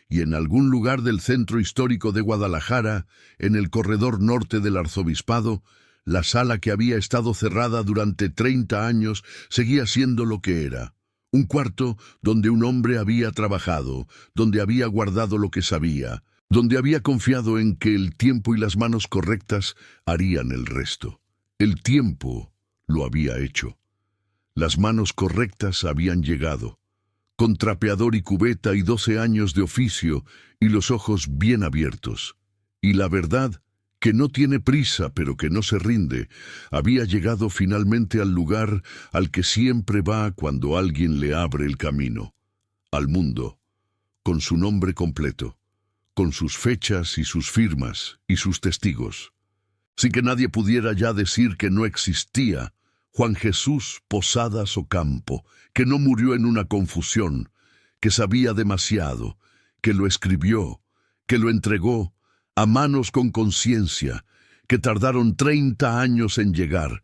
Y en algún lugar del centro histórico de Guadalajara, en el corredor norte del arzobispado, la sala que había estado cerrada durante 30 años seguía siendo lo que era. Un cuarto donde un hombre había trabajado, donde había guardado lo que sabía, donde había confiado en que el tiempo y las manos correctas harían el resto. El tiempo lo había hecho. Las manos correctas habían llegado, con trapeador y cubeta y 12 años de oficio y los ojos bien abiertos. Y la verdad, que no tiene prisa pero que no se rinde, había llegado finalmente al lugar al que siempre va cuando alguien le abre el camino, al mundo, con su nombre completo, con sus fechas y sus firmas y sus testigos. Sin que nadie pudiera ya decir que no existía, Juan Jesús Posadas Ocampo, que no murió en una confusión, que sabía demasiado, que lo escribió, que lo entregó a manos con conciencia, que tardaron 30 años en llegar,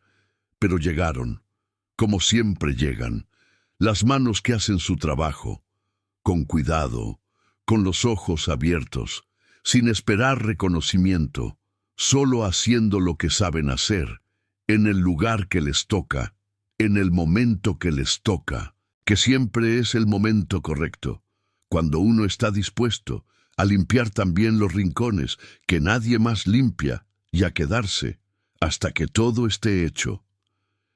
pero llegaron, como siempre llegan, las manos que hacen su trabajo, con cuidado, con los ojos abiertos, sin esperar reconocimiento, solo haciendo lo que saben hacer, en el lugar que les toca, en el momento que les toca, que siempre es el momento correcto, cuando uno está dispuesto a limpiar también los rincones que nadie más limpia y a quedarse hasta que todo esté hecho.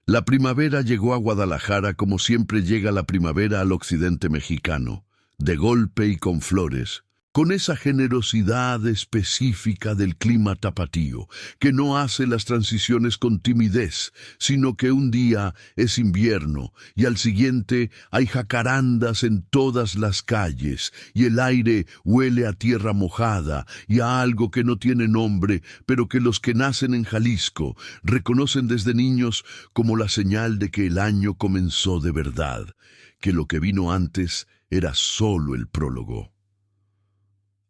La primavera llegó a Guadalajara como siempre llega la primavera al occidente mexicano, de golpe y con flores, con esa generosidad específica del clima tapatío, que no hace las transiciones con timidez, sino que un día es invierno y al siguiente hay jacarandas en todas las calles y el aire huele a tierra mojada y a algo que no tiene nombre, pero que los que nacen en Jalisco reconocen desde niños como la señal de que el año comenzó de verdad, que lo que vino antes era solo el prólogo.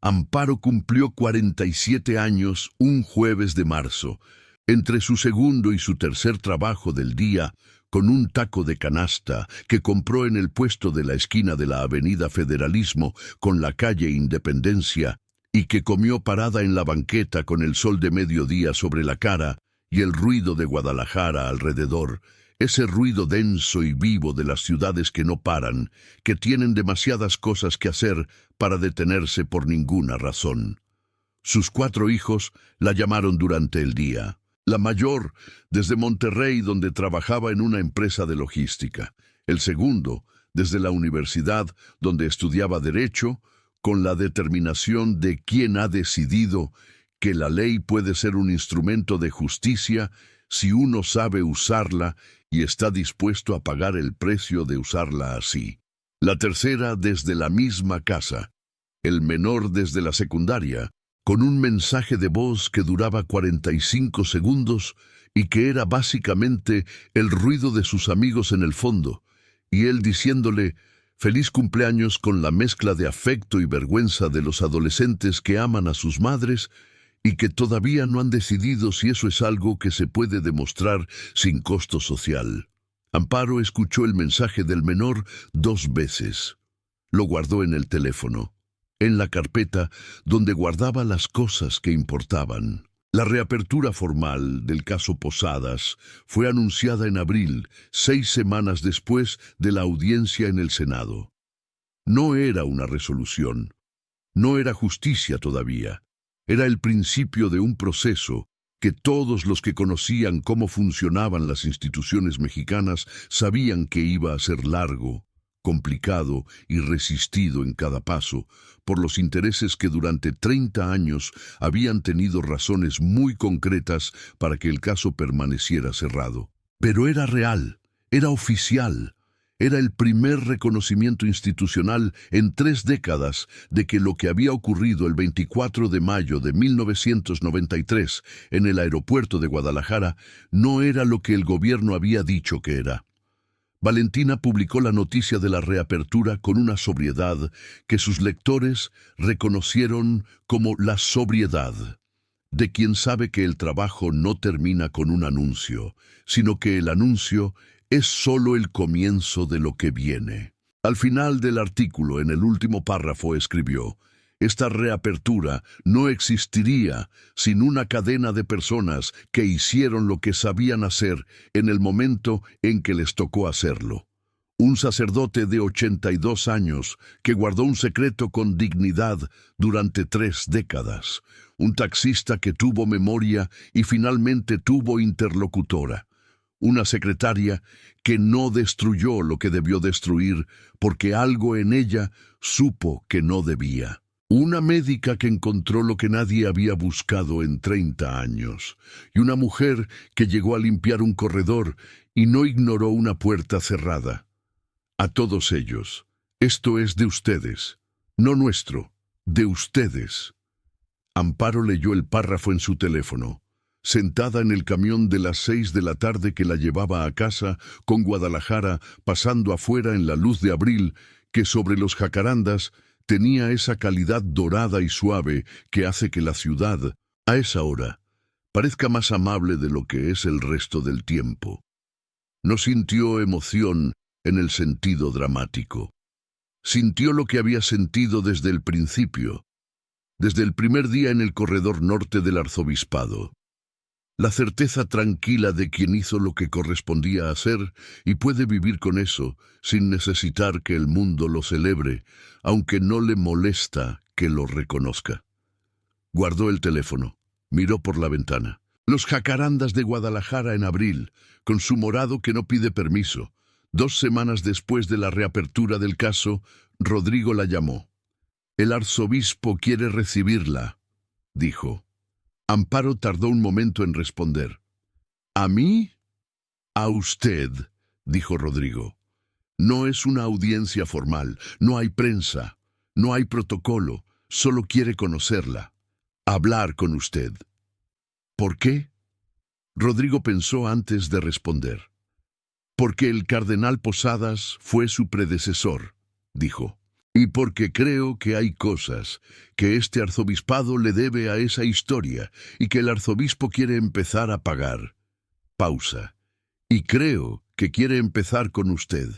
Amparo cumplió 47 años un jueves de marzo, entre su segundo y su tercer trabajo del día, con un taco de canasta que compró en el puesto de la esquina de la Avenida Federalismo con la calle Independencia y que comió parada en la banqueta con el sol de mediodía sobre la cara y el ruido de Guadalajara alrededor, ese ruido denso y vivo de las ciudades que no paran, que tienen demasiadas cosas que hacer para detenerse por ninguna razón. Sus 4 hijos la llamaron durante el día. La mayor, desde Monterrey, donde trabajaba en una empresa de logística. El segundo, desde la universidad, donde estudiaba Derecho, con la determinación de quien ha decidido que la ley puede ser un instrumento de justicia si uno sabe usarla y está dispuesto a pagar el precio de usarla así. La tercera desde la misma casa, el menor desde la secundaria, con un mensaje de voz que duraba 45 segundos y que era básicamente el ruido de sus amigos en el fondo, y él diciéndole «Feliz cumpleaños» con la mezcla de afecto y vergüenza de los adolescentes que aman a sus madres y que todavía no han decidido si eso es algo que se puede demostrar sin costo social. Amparo escuchó el mensaje del menor 2 veces. Lo guardó en el teléfono, en la carpeta donde guardaba las cosas que importaban. La reapertura formal del caso Posadas fue anunciada en abril, 6 semanas después de la audiencia en el Senado. No era una resolución, no era justicia todavía, era el principio de un proceso que todos los que conocían cómo funcionaban las instituciones mexicanas sabían que iba a ser largo, complicado y resistido en cada paso por los intereses que durante 30 años habían tenido razones muy concretas para que el caso permaneciera cerrado. Pero era real, era oficial, era el primer reconocimiento institucional en 3 décadas de que lo que había ocurrido el 24 de mayo de 1993 en el aeropuerto de Guadalajara no era lo que el gobierno había dicho que era. Valentina publicó la noticia de la reapertura con una sobriedad que sus lectores reconocieron como la sobriedad de quien sabe que el trabajo no termina con un anuncio, sino que el anuncio es solo el comienzo de lo que viene. Al final del artículo, en el último párrafo, escribió: esta reapertura no existiría sin una cadena de personas que hicieron lo que sabían hacer en el momento en que les tocó hacerlo. Un sacerdote de 82 años que guardó un secreto con dignidad durante 3 décadas. Un taxista que tuvo memoria y finalmente tuvo interlocutora. Una secretaria que no destruyó lo que debió destruir porque algo en ella supo que no debía. Una médica que encontró lo que nadie había buscado en 30 años. Y una mujer que llegó a limpiar un corredor y no ignoró una puerta cerrada. A todos ellos, esto es de ustedes, no nuestro, de ustedes. Amparo leyó el párrafo en su teléfono, sentada en el camión de las 6 de la tarde que la llevaba a casa, con Guadalajara pasando afuera en la luz de abril, que sobre los jacarandas tenía esa calidad dorada y suave que hace que la ciudad, a esa hora, parezca más amable de lo que es el resto del tiempo. No sintió emoción en el sentido dramático. Sintió lo que había sentido desde el principio, desde el primer día en el corredor norte del arzobispado. La certeza tranquila de quien hizo lo que correspondía hacer y puede vivir con eso sin necesitar que el mundo lo celebre, aunque no le molesta que lo reconozca. Guardó el teléfono, miró por la ventana. Los jacarandas de Guadalajara en abril, con su morado que no pide permiso. 2 semanas después de la reapertura del caso, Rodrigo la llamó. «El arzobispo quiere recibirla», dijo. Amparo tardó un momento en responder. «¿A mí?» «A usted», dijo Rodrigo. «No es una audiencia formal, no hay prensa, no hay protocolo, solo quiere conocerla, hablar con usted». «¿Por qué?» Rodrigo pensó antes de responder. «Porque el cardenal Posadas fue su predecesor», dijo. «Y porque creo que hay cosas que este arzobispado le debe a esa historia y que el arzobispo quiere empezar a pagar». Pausa. «Y creo que quiere empezar con usted».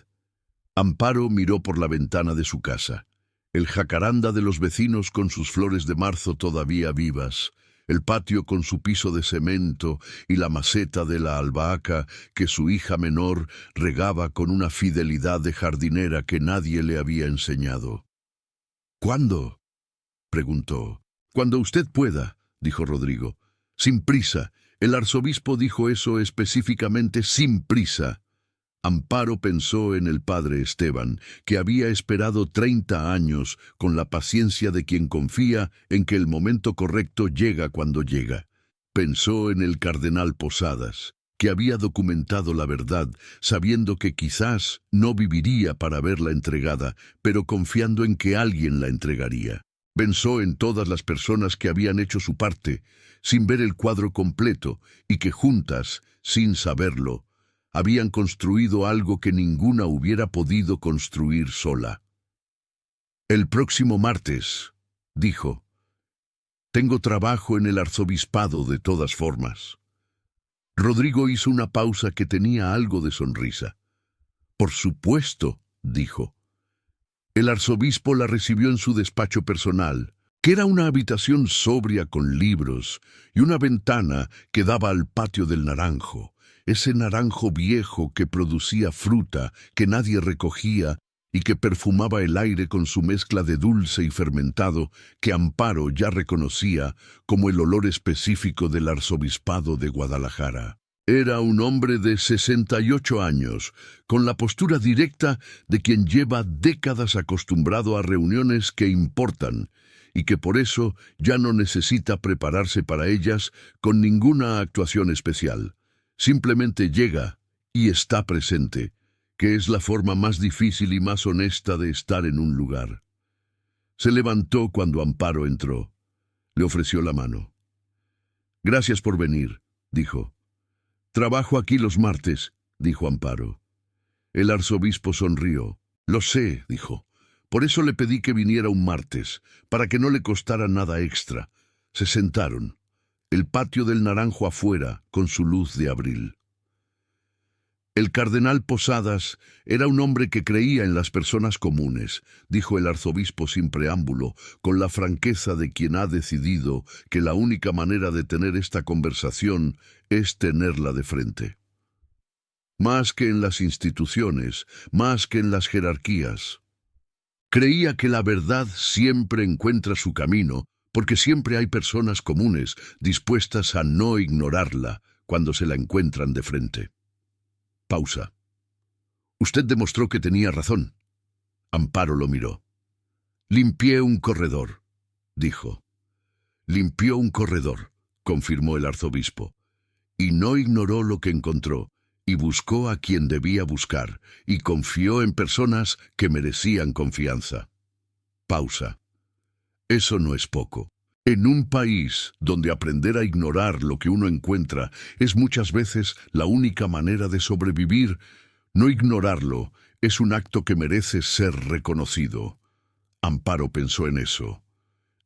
Amparo miró por la ventana de su casa. El jacaranda de los vecinos con sus flores de marzo todavía vivas, el patio con su piso de cemento y la maceta de la albahaca que su hija menor regaba con una fidelidad de jardinera que nadie le había enseñado. «¿Cuándo?», preguntó. «Cuando usted pueda», dijo Rodrigo. «Sin prisa. El arzobispo dijo eso específicamente, sin prisa». Amparo pensó en el padre Esteban, que había esperado 30 años con la paciencia de quien confía en que el momento correcto llega cuando llega. Pensó en el cardenal Posadas, que había documentado la verdad, sabiendo que quizás no viviría para verla entregada, pero confiando en que alguien la entregaría. Pensó en todas las personas que habían hecho su parte, sin ver el cuadro completo, y que juntas, sin saberlo, habían construido algo que ninguna hubiera podido construir sola. «El próximo martes», dijo, «tengo trabajo en el arzobispado de todas formas». Rodrigo hizo una pausa que tenía algo de sonrisa. «Por supuesto», dijo. El arzobispo la recibió en su despacho personal, que era una habitación sobria con libros y una ventana que daba al patio del naranjo, ese naranjo viejo que producía fruta que nadie recogía y que perfumaba el aire con su mezcla de dulce y fermentado que Amparo ya reconocía como el olor específico del arzobispado de Guadalajara. Era un hombre de 68 años, con la postura directa de quien lleva décadas acostumbrado a reuniones que importan y que por eso ya no necesita prepararse para ellas con ninguna actuación especial. Simplemente llega y está presente, que es la forma más difícil y más honesta de estar en un lugar. Se levantó cuando Amparo entró. Le ofreció la mano. «Gracias por venir», dijo. «Trabajo aquí los martes», dijo Amparo. El arzobispo sonrió. «Lo sé», dijo. «Por eso le pedí que viniera un martes, para que no le costara nada extra». Se sentaron. El patio del naranjo afuera, con su luz de abril. El cardenal Posadas era un hombre que creía en las personas comunes, dijo el arzobispo sin preámbulo, con la franqueza de quien ha decidido que la única manera de tener esta conversación es tenerla de frente. Más que en las instituciones, más que en las jerarquías. Creía que la verdad siempre encuentra su camino, porque siempre hay personas comunes dispuestas a no ignorarla cuando se la encuentran de frente. Pausa. «Usted demostró que tenía razón». Amparo lo miró. «Limpié un corredor», dijo. «Limpió un corredor», confirmó el arzobispo. «Y no ignoró lo que encontró, y buscó a quien debía buscar, y confió en personas que merecían confianza». Pausa. «Eso no es poco. En un país donde aprender a ignorar lo que uno encuentra es muchas veces la única manera de sobrevivir, no ignorarlo es un acto que merece ser reconocido». Amparo pensó en eso.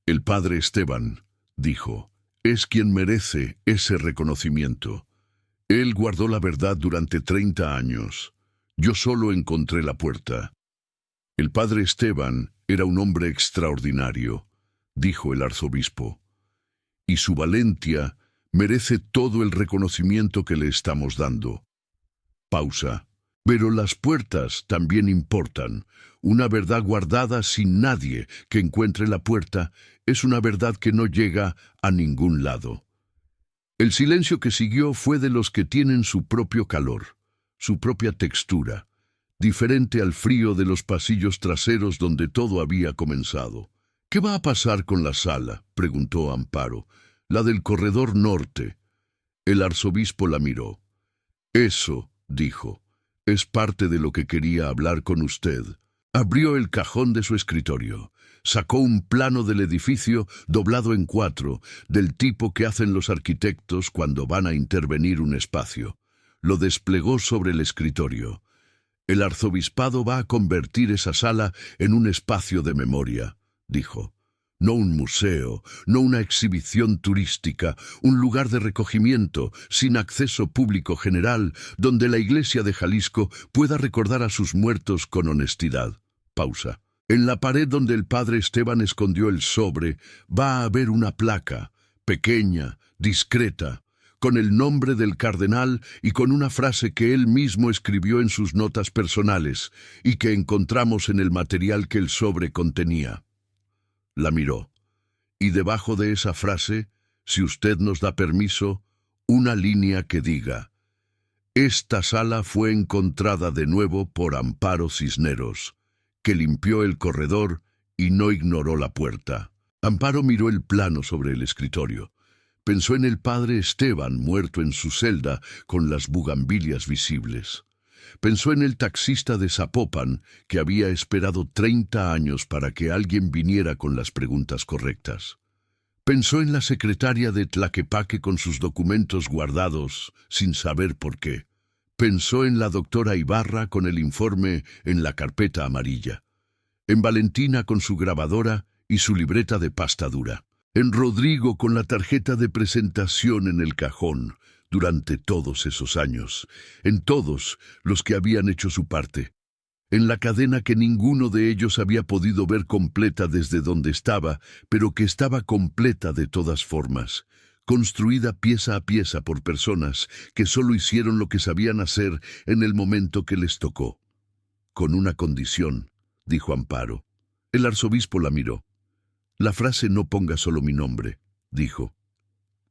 «El padre Esteban», dijo, «es quien merece ese reconocimiento. Él guardó la verdad durante 30 años. Yo solo encontré la puerta». «El padre Esteban era un hombre extraordinario», dijo el arzobispo, «y su valentía merece todo el reconocimiento que le estamos dando». Pausa. «Pero las puertas también importan. Una verdad guardada sin nadie que encuentre la puerta es una verdad que no llega a ningún lado». El silencio que siguió fue de los que tienen su propio calor, su propia textura, diferente al frío de los pasillos traseros donde todo había comenzado. «¿Qué va a pasar con la sala?», preguntó Amparo. «La del corredor norte». El arzobispo la miró. «Eso», dijo, «es parte de lo que quería hablar con usted». Abrió el cajón de su escritorio. Sacó un plano del edificio doblado en 4, del tipo que hacen los arquitectos cuando van a intervenir un espacio. Lo desplegó sobre el escritorio. «El arzobispado va a convertir esa sala en un espacio de memoria», dijo. «No un museo, no una exhibición turística, un lugar de recogimiento, sin acceso público general, donde la Iglesia de Jalisco pueda recordar a sus muertos con honestidad». Pausa. «En la pared donde el padre Esteban escondió el sobre va a haber una placa, pequeña, discreta, con el nombre del cardenal y con una frase que él mismo escribió en sus notas personales y que encontramos en el material que el sobre contenía». La miró. «Y debajo de esa frase, si usted nos da permiso, una línea que diga: Esta sala fue encontrada de nuevo por Amparo Cisneros, que limpió el corredor y no ignoró la puerta. Amparo miró el plano sobre el escritorio. Pensó en el padre Esteban muerto en su celda con las bugambilias visibles. Pensó en el taxista de Zapopan que había esperado 30 años para que alguien viniera con las preguntas correctas. Pensó en la secretaria de Tlaquepaque con sus documentos guardados sin saber por qué. Pensó en la doctora Ibarra con el informe en la carpeta amarilla. En Valentina con su grabadora y su libreta de pasta dura. En Rodrigo con la tarjeta de presentación en el cajón durante todos esos años. En todos los que habían hecho su parte. En la cadena que ninguno de ellos había podido ver completa desde donde estaba, pero que estaba completa de todas formas, construida pieza a pieza por personas que solo hicieron lo que sabían hacer en el momento que les tocó. Con una condición, dijo Amparo. El arzobispo la miró. La frase "no ponga solo mi nombre", dijo.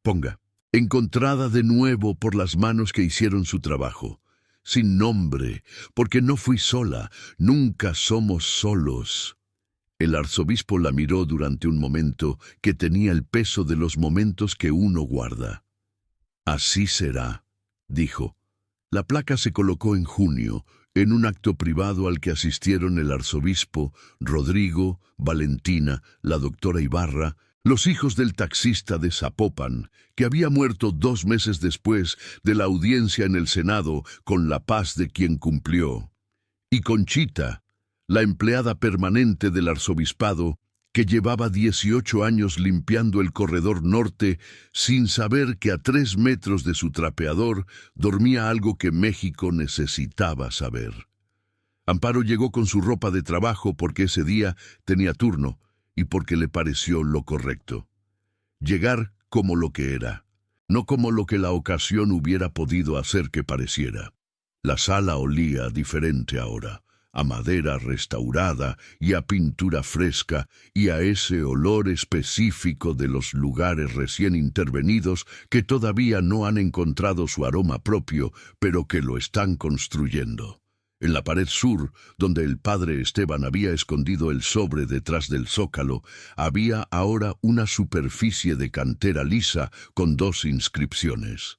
Ponga, encontrada de nuevo por las manos que hicieron su trabajo. Sin nombre, porque no fui sola, nunca somos solos. El arzobispo la miró durante un momento que tenía el peso de los momentos que uno guarda. Así será, dijo. La placa se colocó en junio, en un acto privado al que asistieron el arzobispo, Rodrigo, Valentina, la doctora Ibarra, los hijos del taxista de Zapopan, que había muerto 2 meses después de la audiencia en el Senado con la paz de quien cumplió, y Conchita, la empleada permanente del arzobispado, que llevaba 18 años limpiando el corredor norte sin saber que a 3 metros de su trapeador dormía algo que México necesitaba saber. Amparo llegó con su ropa de trabajo porque ese día tenía turno y porque le pareció lo correcto. Llegar como lo que era, no como lo que la ocasión hubiera podido hacer que pareciera. La sala olía diferente ahora, a madera restaurada y a pintura fresca y a ese olor específico de los lugares recién intervenidos que todavía no han encontrado su aroma propio, pero que lo están construyendo. En la pared sur, donde el padre Esteban había escondido el sobre detrás del zócalo, había ahora una superficie de cantera lisa con 2 inscripciones.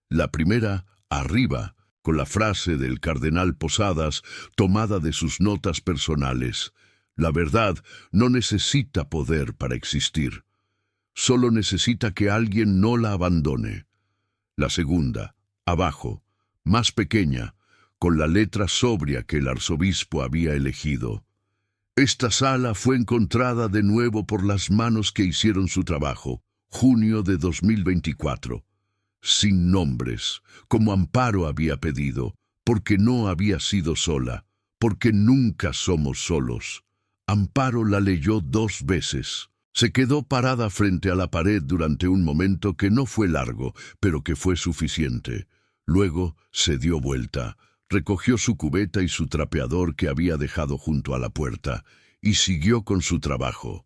La primera, arriba, con la frase del cardenal Posadas tomada de sus notas personales: la verdad no necesita poder para existir. Solo necesita que alguien no la abandone. La segunda, abajo, más pequeña, con la letra sobria que el arzobispo había elegido: esta sala fue encontrada de nuevo por las manos que hicieron su trabajo, junio de 2024. Sin nombres, como Amparo había pedido, porque no había sido sola, porque nunca somos solos. Amparo la leyó 2 veces. Se quedó parada frente a la pared durante un momento que no fue largo, pero que fue suficiente. Luego se dio vuelta, recogió su cubeta y su trapeador que había dejado junto a la puerta, y siguió con su trabajo.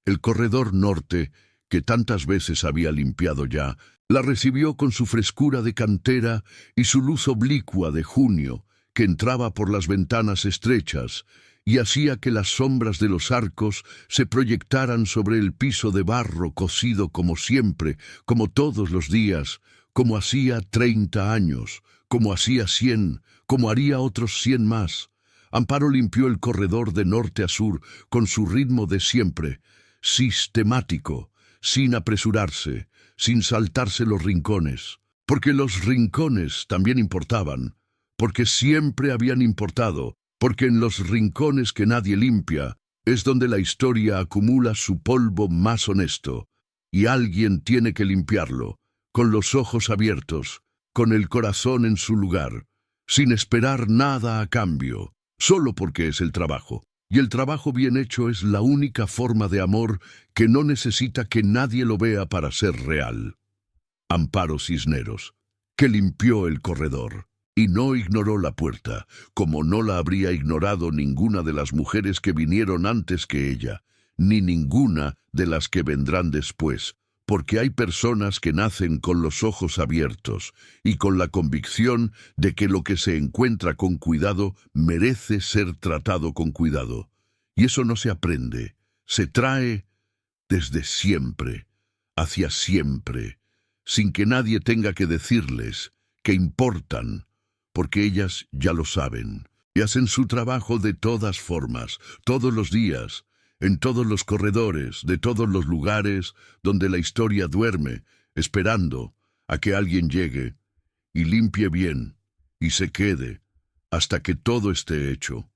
El corredor norte, que tantas veces había limpiado ya, la recibió con su frescura de cantera y su luz oblicua de junio, que entraba por las ventanas estrechas y hacía que las sombras de los arcos se proyectaran sobre el piso de barro cocido como siempre, como todos los días, como hacía 30 años, como hacía 100, como haría otros 100 más. Amparo limpió el corredor de norte a sur con su ritmo de siempre, sistemático, sin apresurarse, sin saltarse los rincones, porque los rincones también importaban, porque siempre habían importado, porque en los rincones que nadie limpia es donde la historia acumula su polvo más honesto, y alguien tiene que limpiarlo, con los ojos abiertos, con el corazón en su lugar, sin esperar nada a cambio, solo porque es el trabajo. Y el trabajo bien hecho es la única forma de amor que no necesita que nadie lo vea para ser real. Amparo Cisneros, que limpió el corredor y no ignoró la puerta, como no la habría ignorado ninguna de las mujeres que vinieron antes que ella, ni ninguna de las que vendrán después, porque hay personas que nacen con los ojos abiertos y con la convicción de que lo que se encuentra con cuidado merece ser tratado con cuidado. Y eso no se aprende, se trae desde siempre, hacia siempre, sin que nadie tenga que decirles que importan, porque ellas ya lo saben y hacen su trabajo de todas formas, todos los días, en todos los corredores, de todos los lugares donde la historia duerme, esperando a que alguien llegue y limpie bien y se quede hasta que todo esté hecho.